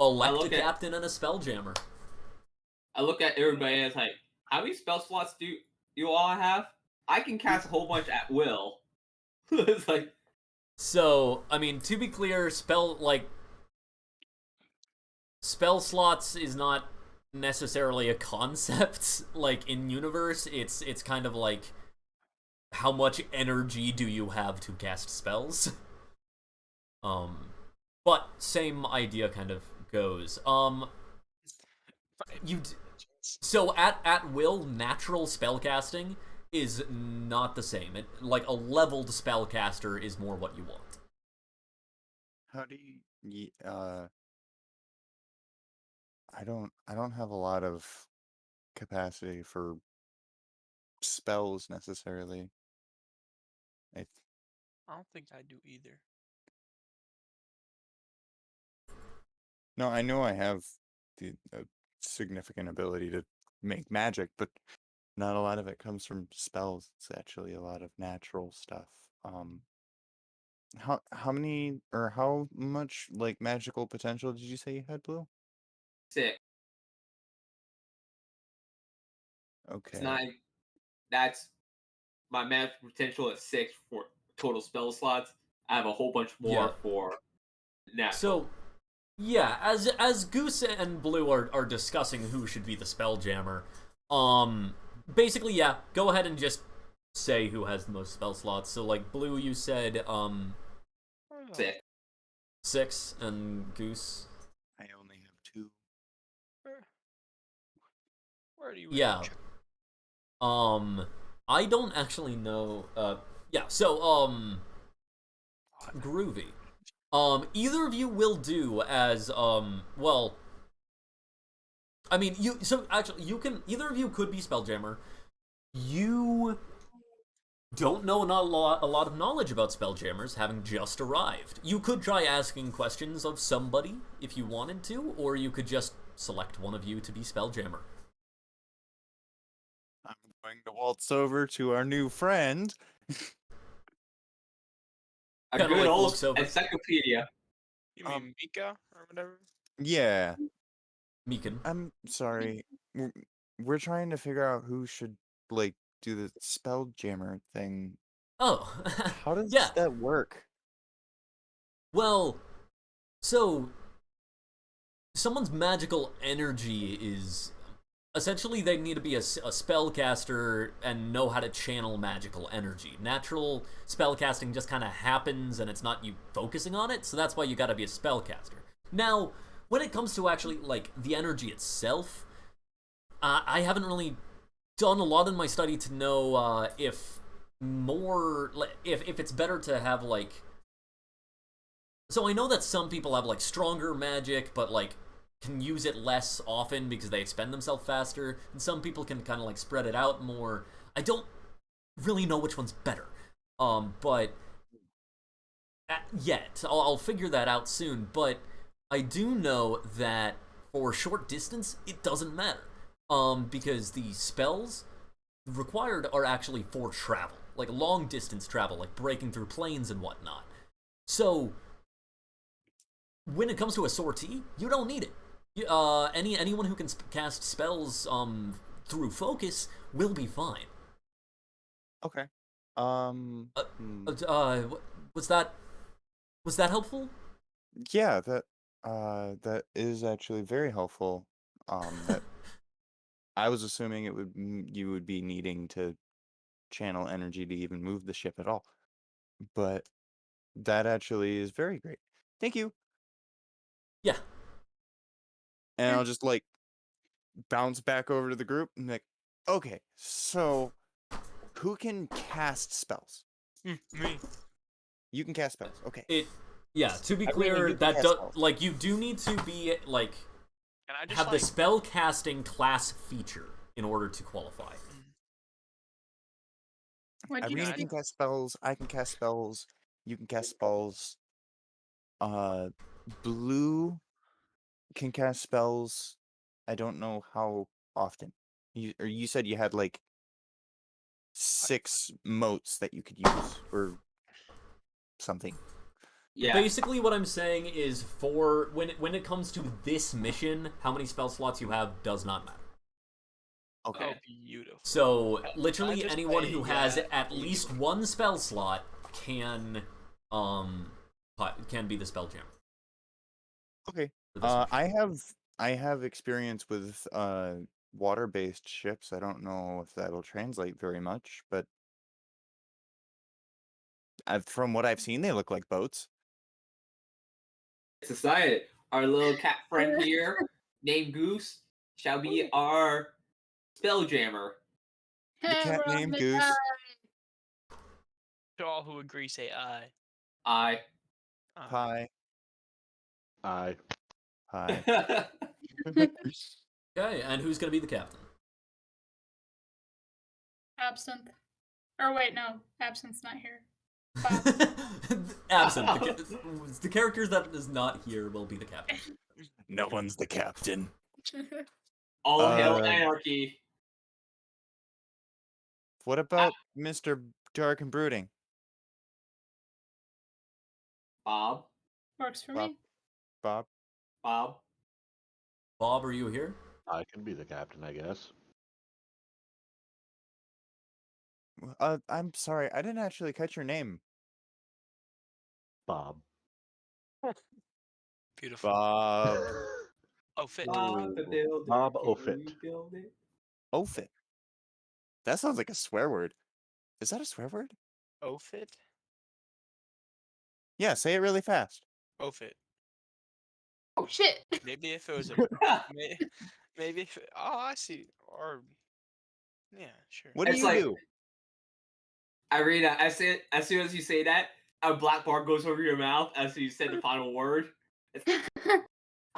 Elect a captain and a spelljammer. I look at everybody and it's like, how many spell slots do you all have? I can cast a whole bunch at will. It's like, so, I mean, to be clear, spell slots is not necessarily a concept. Like in universe, it's kind of like how much energy do you have to cast spells? But same idea kind of goes. So at will, natural spellcasting is not the same. Like a leveled spellcaster is more what you want. How do you? I don't have a lot of capacity for spells necessarily. I don't think I do either. No, I know I have a significant ability to make magic, but not a lot of it comes from spells. It's actually a lot of natural stuff. How many or how much like magical potential did you say you had, Blue? 6. Okay. That's my magical potential is 6 for total spell slots. I have a whole bunch more for natural. So, yeah, as Goose and Blue are discussing who should be the spelljammer, basically, yeah. Go ahead and just say who has the most spell slots. So, like, Blue, you said 6. 6, and Goose. I only have 2. Where do you? Yeah. I don't actually know. Yeah. So, Groovy. Either of you will do as well. I mean, you. So actually, you can. Either of you could be Spelljammer. You don't know a lot of knowledge about Spelljammers, having just arrived. You could try asking questions of somebody if you wanted to, or you could just select one of you to be Spelljammer. I'm going to waltz over to our new friend. A Kinda good like old looks over. encyclopedia. You mean Mika or whatever? Yeah. Meekin. I'm sorry. We're trying to figure out who should, like, do the Spelljammer thing. Oh, How does yeah. that work? Well, so someone's magical energy is essentially they need to be a spellcaster and know how to channel magical energy. Natural spellcasting just kind of happens and it's not you focusing on it, so that's why you got to be a spellcaster. Now, when it comes to actually like the energy itself, I haven't really done a lot in my study to know if it's better to have like. So I know that some people have like stronger magic, but like can use it less often because they expend themselves faster, and some people can kind of like spread it out more. I don't really know which one's better, but yet I'll figure that out soon. But I do know that for short distance, it doesn't matter, because the spells required are actually for travel, like long distance travel, like breaking through planes and whatnot. So when it comes to a sortie, you don't need it. Anyone who can cast spells through focus will be fine. Okay. Was that helpful? Yeah, that is actually very helpful. That I was assuming you would be needing to channel energy to even move the ship at all. But that actually is very great. Thank you. Yeah. And I'll just like bounce back over to the group and be like, okay, so who can cast spells? Me. You can cast spells. Okay. To be I clear, really that cast spells. like you do need to be like Can I just have like, the spell casting class feature in order to qualify. Irina can cast spells. I can cast spells. You can cast spells. Blue can cast spells. I don't know how often. You said you had like 6 motes that you could use or something. Yeah. Basically, what I'm saying is for when it comes to this mission, how many spell slots you have does not matter. Okay. Oh, beautiful. So literally just anyone say, who has yeah, at least one spell slot can be the Spelljammer. Okay. for this mission. I have experience with water-based ships. I don't know if that'll translate very much, but from what I've seen, they look like boats. Society. Our little cat friend here, named Goose, shall be our Spelljammer. The cat named Goose. To all who agree, say aye. I. Pie. Aye. Pie. Okay, and who's gonna be the captain? Absinthe. Or wait, no, Absinthe's not here. Absent. The characters that is not here will be the captain. No one's the captain. All hail anarchy. What about Mr. Dark and Brooding? Bob. Works for Bob. me. Bob? Bob. Bob, are you here? I can be the captain, I guess. I'm sorry, I didn't actually catch your name. Bob. Beautiful. Bob. Oh, fit. Bob the builder. Bob Can Ofit. we build it? Ofit. That sounds like a swear word. Is that a swear word? Ophit? Yeah, say it really fast. Ophit. Oh shit. Maybe if it was a maybe if oh I see or yeah sure. What do It's you like do? Irina, as soon as you say that, a black bar goes over your mouth as you said the final word.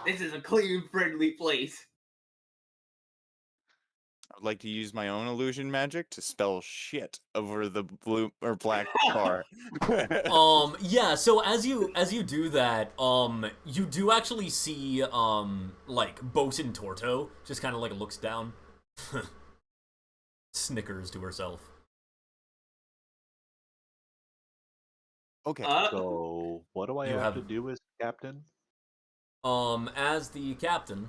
This is a clean, friendly place. I'd like to use my own illusion magic to spell shit over the blue or black bar. Yeah, so as you do that, you do actually see, like, Bosun Torto just kind of, like, looks down. Snickers to herself. Okay. So, what do I You have to have- do as captain? As the captain,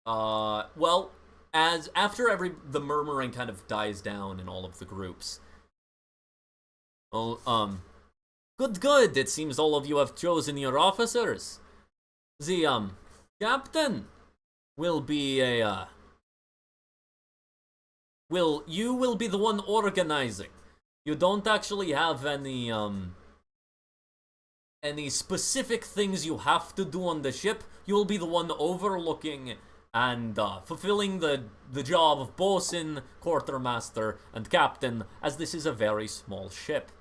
well, as after the murmuring kind of dies down in all of the groups. Oh, good. It seems all of you have chosen your officers. The, captain will be you will be the one organizing. You don't actually have any specific things you have to do on the ship. You'll be the one overlooking and fulfilling the job of bosun, quartermaster, and captain, as this is a very small ship.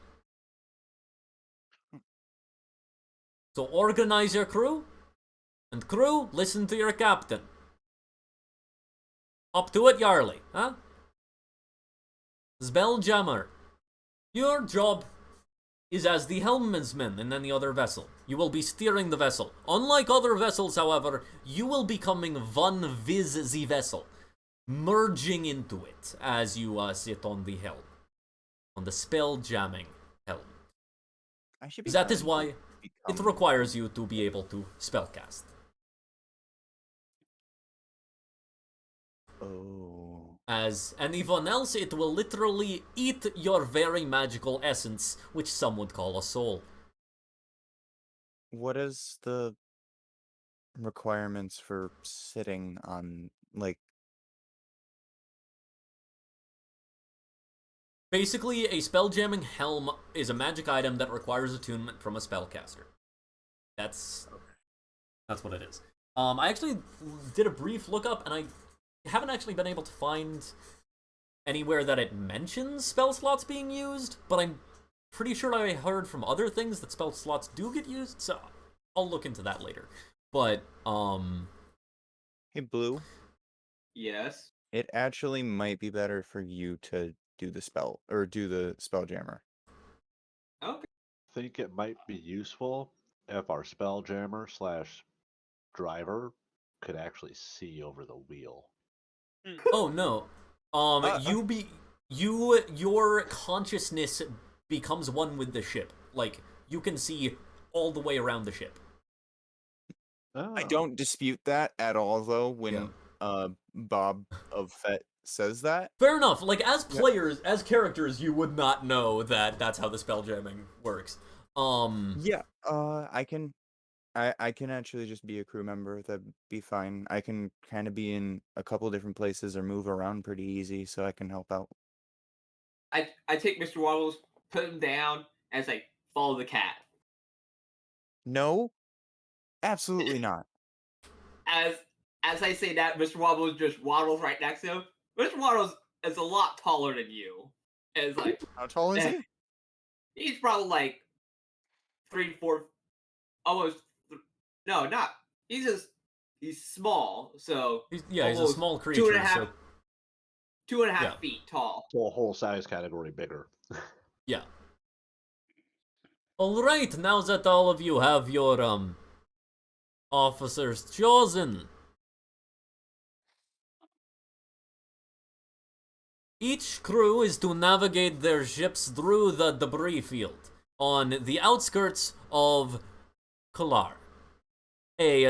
So organize your crew, and crew, listen to your captain. Up to it, Yarley, huh? Spelljammer, your job is as the helmsman in any other vessel. You will be steering the vessel. Unlike other vessels, however, you will be becoming one with the vessel, merging into it as you sit on the helm, on the spell-jamming helm. That is why it requires you to be able to spellcast. Oh. As anyone else, it will literally eat your very magical essence, which some would call a soul. What is the requirements for sitting on, like... Basically, a spelljamming helm is a magic item that requires attunement from a spellcaster. That's what it is. I actually did a brief lookup, and I haven't actually been able to find anywhere that it mentions spell slots being used, but I'm pretty sure I heard from other things that spell slots do get used, so I'll look into that later. But, Hey, Blue? Yes? It actually might be better for you to do the spell, or do the Spelljammer. Okay. I think it might be useful if our spelljammer / driver could actually see over the wheel. oh no. Your consciousness becomes one with the ship. Like, you can see all the way around the ship. Oh. I don't dispute that at all, though, when Bob of Fett says that. Fair enough. Like, as players, as characters, you would not know that that's how the spelljamming works. Yeah, I can actually just be a crew member. That'd be fine. I can kind of be in a couple different places or move around pretty easy, so I can help out. I take Mr. Waddles, put him down, and it's like, follow the cat. No, absolutely not. As I say that, Mr. Waddles just waddles right next to him. Mr. Waddles is a lot taller than you. And it's like, How tall is he? he's probably like 3, 4, almost. No, not. He's small. So he's a small creature. 2.5 Yeah. feet tall. So a whole size category bigger. Yeah. Alright, now that all of you have your, officers chosen, each crew is to navigate their ships through the debris field on the outskirts of Kalar. A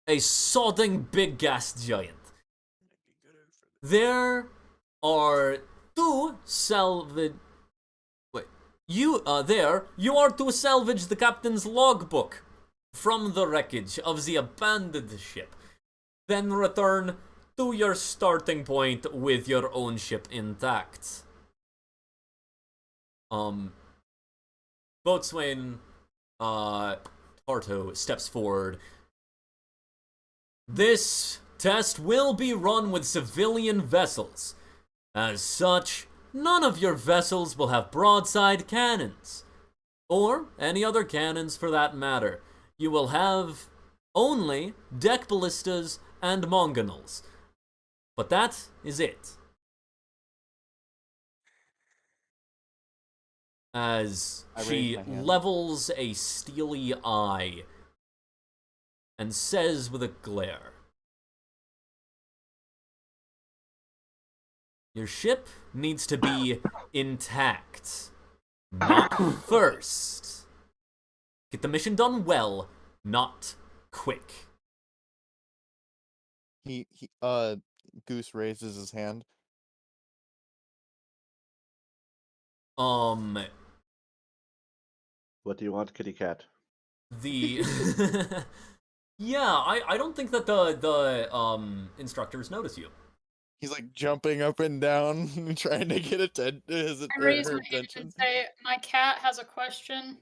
sodding big gas giant. There are two salvage... Wait. You are to salvage the captain's logbook from the wreckage of the abandoned ship. Then return to your starting point with your own ship intact. Boatswain, Tarto steps forward. This test will be run with civilian vessels. As such, none of your vessels will have broadside cannons, or any other cannons for that matter. You will have only deck ballistas and mangonels. But that is it. As she levels a steely eye and says with a glare, your ship needs to be intact, not first. Get the mission done well, not quick. Goose raises his hand. What do you want, kitty cat? Yeah, I don't think that the instructors notice you. He's like jumping up and down, trying to get his I raise my attention. hand and say, "My cat has a question."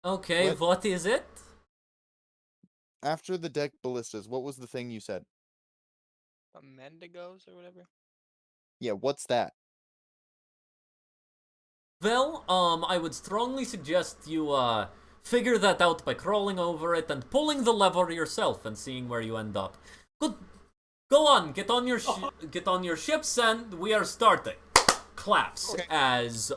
Okay, what is it? After the deck ballistas, what was the thing you said? Mendigos or whatever? Yeah, what's that? Well, I would strongly suggest you, figure that out by crawling over it and pulling the lever yourself and seeing where you end up. Good. Go on, get on your ships, and we are starting. Claps okay. As,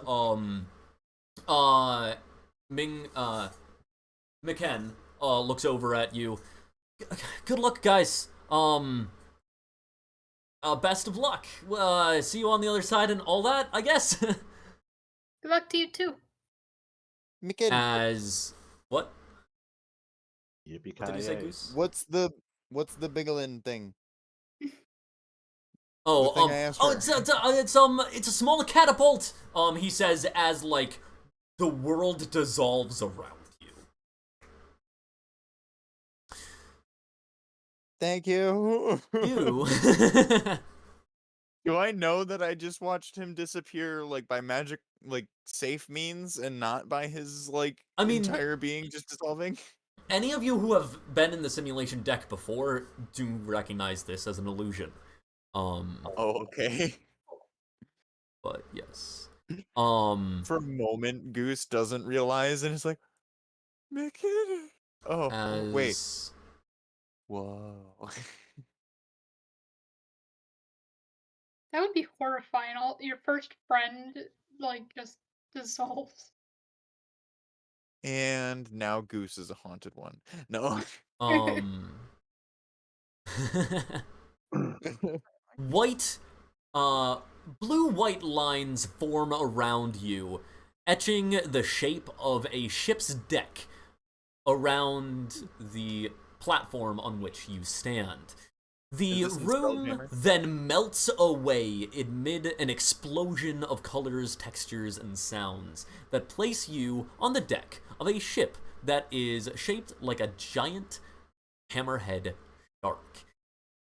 McKen, looks over at you. Good luck, guys. Best of luck. See you on the other side and all that, I guess. Good luck to you too. McKen. As what? Yippee-ki-yay. What did you say, Goose? What's the Bigelin thing? Oh, the thing I asked for. It's a small catapult. He says as like the world dissolves around you. Thank you. You. Do I know that I just watched him disappear like by magic, like safe means, and not by his entire being just dissolving? Any of you who have been in the simulation deck before do recognize this as an illusion. Oh, okay. But yes. For a moment, Goose doesn't realize, and it's like, Mickey. Oh, wait. Whoa. That would be horrifying. Your first friend, just dissolves. And now Goose is a haunted one. No. Blue-white lines form around you, etching the shape of a ship's deck around the platform on which you stand. The room then melts away amid an explosion of colors, textures, and sounds that place you on the deck of a ship that is shaped like a giant hammerhead shark.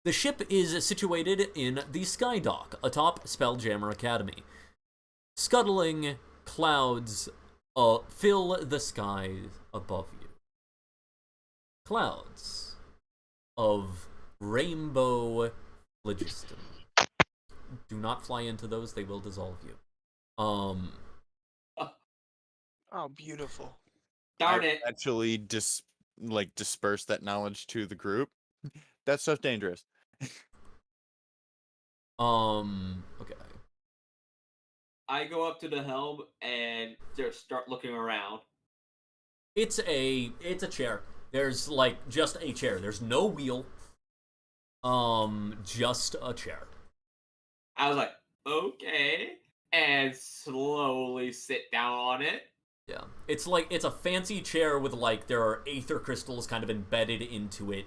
The ship is situated in the Skydock atop Spelljammer Academy. Scuttling clouds fill the sky above you. Clouds of rainbow phlogiston. Do not fly into those, they will dissolve you. Oh, beautiful. Darn it. Actually disperse that knowledge to the group. That stuff's dangerous. Okay. I go up to the helm and just start looking around. It's a chair. There's just a chair. There's no wheel. Just a chair. I was like, okay, and slowly sit down on it. Yeah. It's a fancy chair with there are aether crystals kind of embedded into it.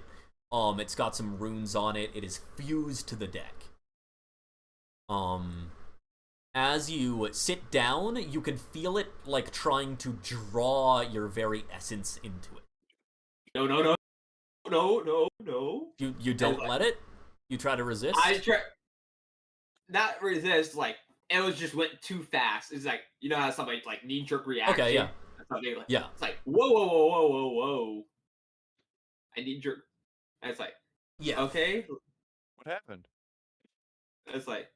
It's got some runes on it. It is fused to the deck. As you sit down, you can feel it trying to draw your very essence into it. No. no. You don't like, let it? You try to resist? I try not resist. Like it was just went too fast. It's like you know how somebody like knee jerk reaction. Okay, yeah. Something like Yeah. it's like whoa. I knee jerk. And it's like Yeah. okay. What happened? It's like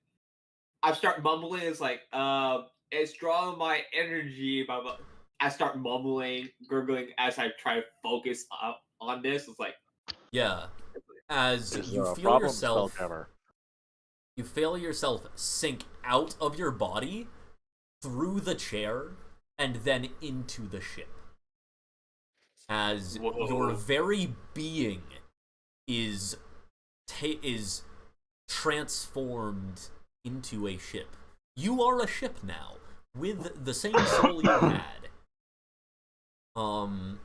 I start mumbling. It's like it's drawing my energy. Blah, blah. I start mumbling, gurgling as I try to focus on this. It's like Yeah. As This is you a feel problem, yourself, Spelljammer. you feel yourself sink out of your body, through the chair, and then into the ship. As your very being is transformed into a ship. You are a ship now, with the same soul you had. I'm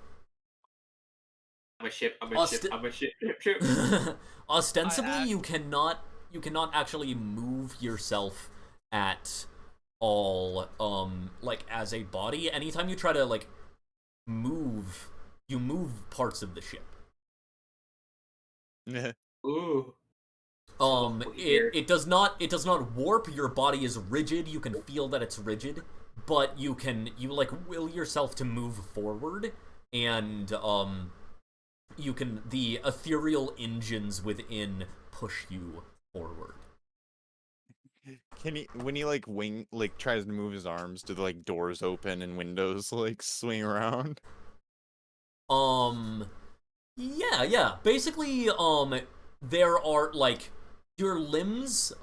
a ship. Ostensibly, you cannot actually move yourself at all. Like as a body, anytime you try to like move, you move parts of the ship. Ooh. It does not warp. Your body is rigid. You can feel that it's rigid, but you like will yourself to move forward, and the ethereal engines within push you forward. Can he, when he like tries to move his arms, do the like doors open and windows like swing around? Yeah. Basically, there are like your limbs,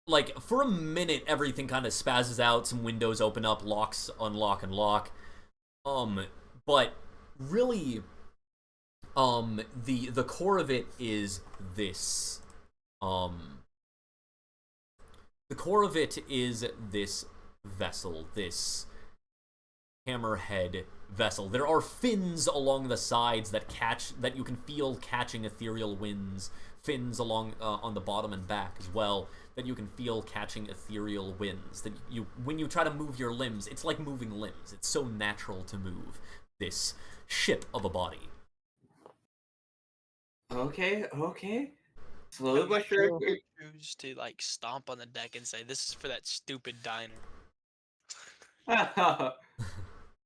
like for a minute everything kind of spazzes out, some windows open up, locks unlock and lock. But really, the core of it is this. The core of it is this vessel, this hammerhead vessel. There are fins along the sides that you can feel catching ethereal winds. Fins along on the bottom and back as well that you can feel catching ethereal winds. That when you try to move your limbs, it's like moving limbs. It's so natural to move this ship of a body. Okay. Slowly but surely. Choose to like stomp on the deck and say, "This is for that stupid diner."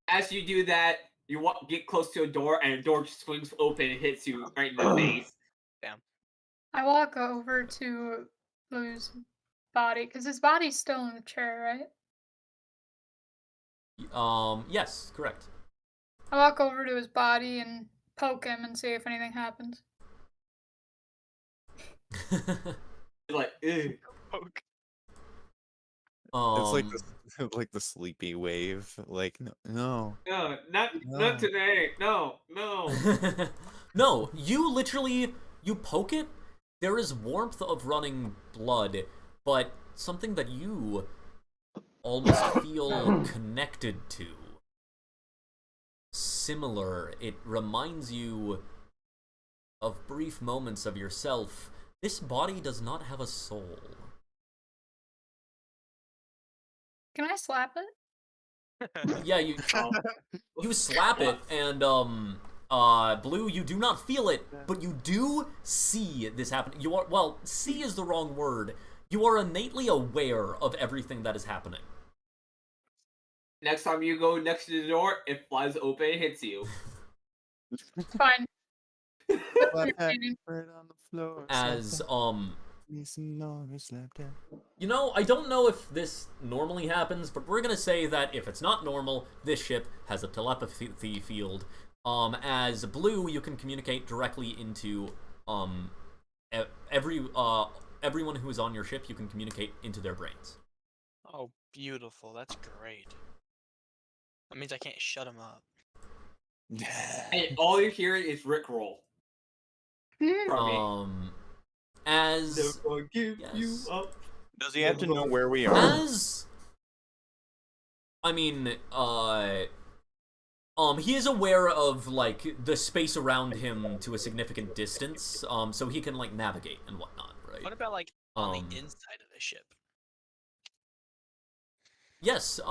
As you do that, you get close to a door, and a door swings open and hits you right in the face. Damn. I walk over to Blue's body because his body's still in the chair, right? Yes, correct. I walk over to his body and poke him and see if anything happens. Like, ew. Poke. It's like the sleepy wave. Like no, not today. No. No, you literally poke it. There is warmth of running blood, but something that you almost feel connected to. Similar. It reminds you of brief moments of yourself. This body does not have a soul. Can I slap it? Yeah, you slap it, and Blue, you do not feel it, but you do see this happen. See is the wrong word. You are innately aware of everything that is happening. Next time you go next to the door, it flies open and hits you. It's fine. As you know, I don't know if this normally happens, but we're gonna say that if it's not normal, this ship has a telepathy field. As Blue, you can communicate directly into everyone who is on your ship. You can communicate into their brains. Oh, beautiful! That's great. That means I can't shut him up. And all you hear is Rickroll. As never give you up. Does he have to know where we are? He is aware of like the space around him to a significant distance, so he can like navigate and whatnot, right? What about like on the inside of the ship? Yes,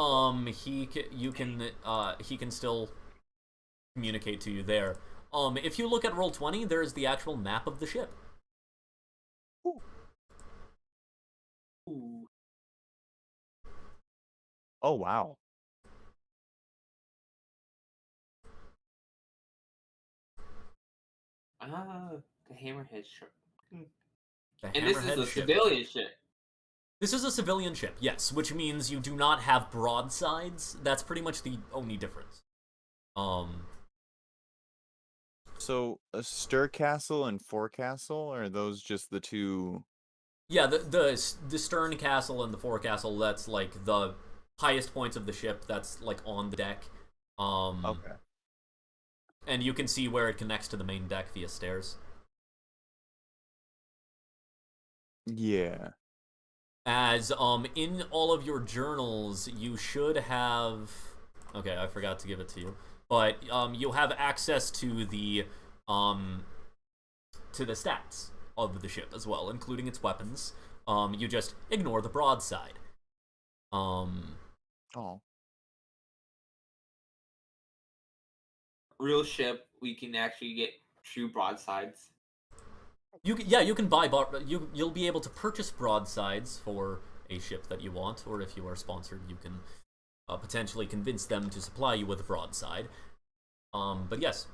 he can still communicate to you there. If you look at Roll20, there is the actual map of the ship. Ooh. Ooh. Oh, wow. The hammerhead ship. The And this is Hammerhead a ship. civilian ship. This is a civilian ship, yes, which means you do not have broadsides. That's pretty much the only difference. So a stir castle and forecastle, are those just the two? Yeah, the stern castle and the forecastle, that's like the highest points of the ship. That's like on the deck. Okay. And you can see where it connects to the main deck via stairs. Yeah. As in all of your journals, you should have. Okay, I forgot to give it to you, but you'll have access to the stats of the ship as well, including its weapons. You just ignore the broadside. Oh. Real ship, we can actually get true broadsides. You can buy you'll be able to purchase broadsides for a ship that you want, or if you are sponsored, you can potentially convince them to supply you with a broadside. But yes.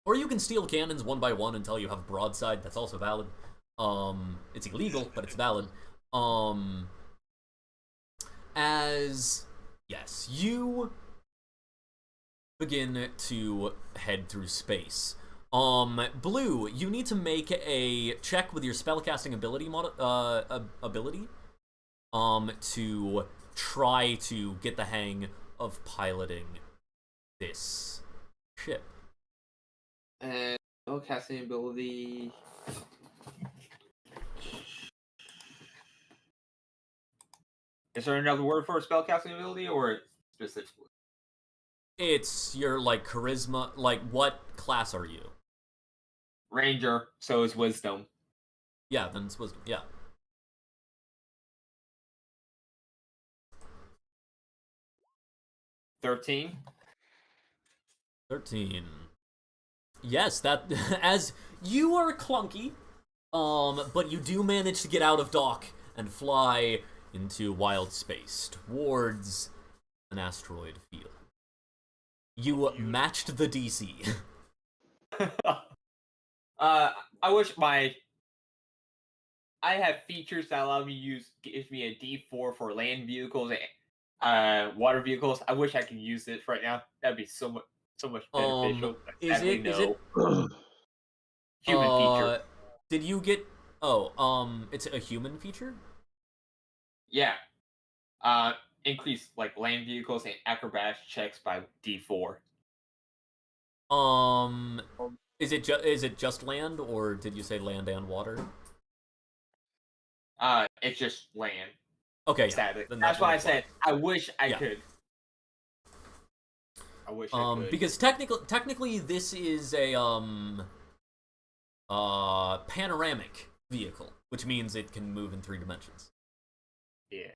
Or you can steal cannons one by one until you have a broadside. That's also valid. It's illegal, but it's valid. As yes, you begin to head through space. Blue, you need to make a check with your spellcasting ability to try to get the hang of piloting this ship. And spellcasting ability. Is there another word for spellcasting ability, or specifically? It's your like charisma. Like, what class are you? Ranger, so is wisdom. Yeah, then it's wisdom. Yeah. $13. 13. Yes, that as you are clunky, but you do manage to get out of dock and fly into wild space towards an asteroid field. You matched the DC. I wish I have features that allow me to gives me a D4 for land vehicles and water vehicles. I wish I could use this right now. That'd be so much beneficial. Is it human feature? Did you get it's a human feature? Yeah. Increase like land vehicles and acrobatics checks by D4. Is it just land, or did you say land and water? It's just land. Okay, sadly. That's why I said I wish I could. I wish I could. Because technically this is a panoramic vehicle, which means it can move in 3 dimensions. Yeah.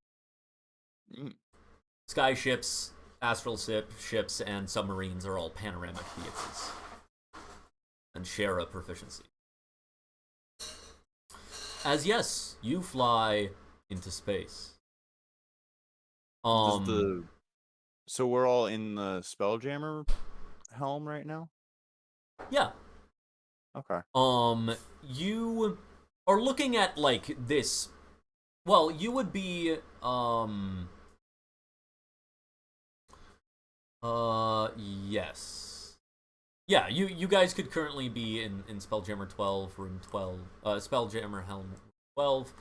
Sky ships, astral ships, and submarines are all panoramic vehicles and share a proficiency. As yes, you fly into space. So we're all in the Spelljammer helm right now? Yeah. Okay. You are looking at like this. Well, you would be yes. Yeah, you guys could currently be in Spelljammer 12, room 12, Spelljammer helm 12.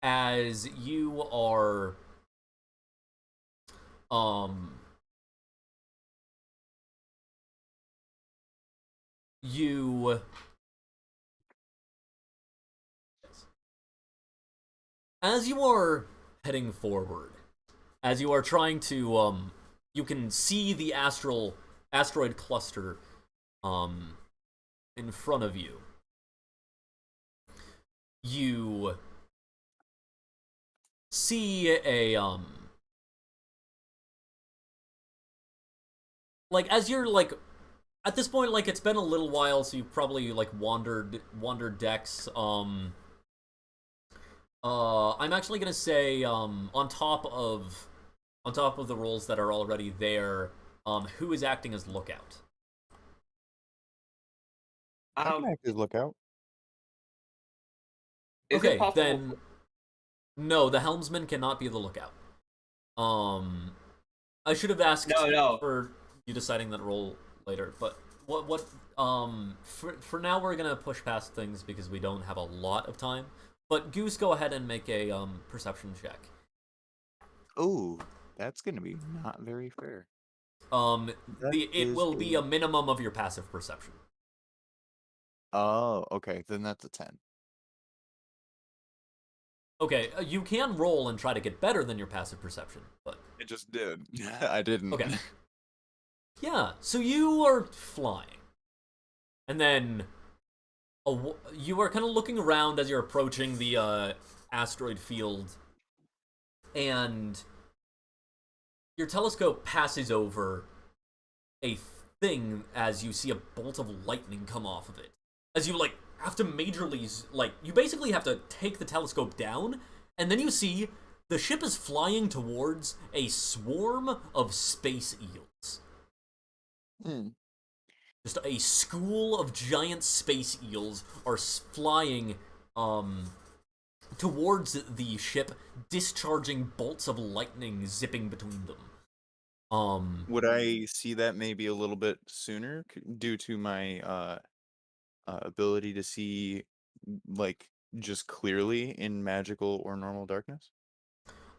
As you are as you are heading forward, as you are trying to you can see the asteroid cluster in front of you. You see like as you're like at this point, like it's been a little while, so you've probably like wandered decks. I'm actually gonna say on top of the roles that are already there, who is acting as lookout? I can act as lookout. Is Okay, it possible? then no, the helmsman cannot be the lookout. I should have asked for you deciding that role later, but for now we're gonna push past things because we don't have a lot of time. But Goose, go ahead and make a perception check. Oh, that's gonna be not very fair. It will be a minimum of your passive perception. Oh, okay, then that's a 10. Okay, you can roll and try to get better than your passive perception, but it just did. I didn't. Okay. Yeah, so you are flying, and then you are kind of looking around as you're approaching the asteroid field, and your telescope passes over a thing as you see a bolt of lightning come off of it. As you like have to majorly you basically have to take the telescope down, and then you see the ship is flying towards a swarm of space eels. Just a school of giant space eels are flying towards the ship, discharging bolts of lightning zipping between them. Would I see that maybe a little bit sooner due to my ability to see like just clearly in magical or normal darkness?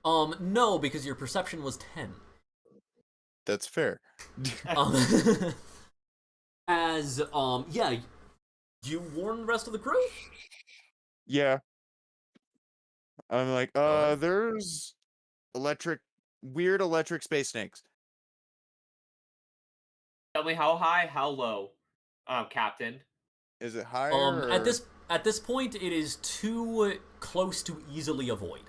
No, because your perception was 10. That's fair. Yeah, you warn the rest of the crew? Yeah. I'm like, there's weird electric space snakes. Tell me how high, how low, Captain. Is it higher? At this point, it is too close to easily avoid.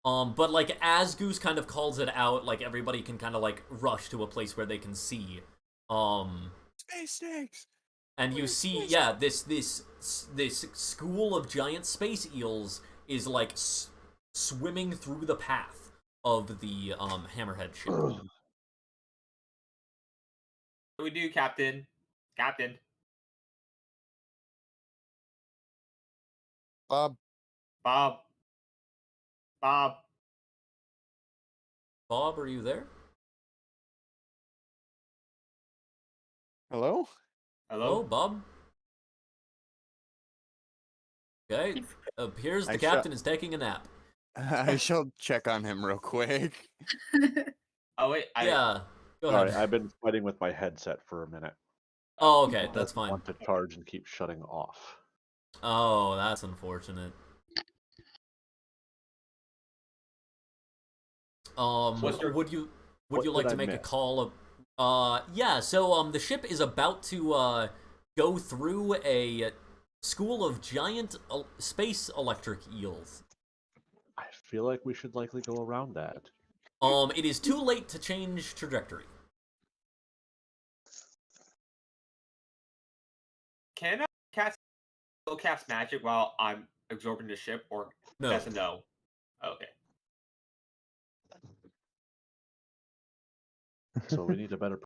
But like as Goose kind of calls it out, like everybody can kind of like rush to a place where they can see. Space snakes. And you see, yeah, this school of giant space eels is like swimming through the path of the hammerhead ship. What do we do, Captain? Captain. Bob. Bob. Bob. Bob, are you there? Hello? Hello, Bob? Okay, appears the captain is taking a nap. I shall check on him real quick. Oh, wait. Yeah, go ahead. Sorry, I've been fighting with my headset for a minute. Oh, okay, that's fine. I want to charge and keep shutting off. Oh, that's unfortunate. Would you like to make a call of yeah, so the ship is about to go through a school of giant space electric eels. I feel like we should likely go around that. It is too late to change trajectory. Can I cast magic while I'm absorbing the ship, or no? That's a no. Okay. So we need a better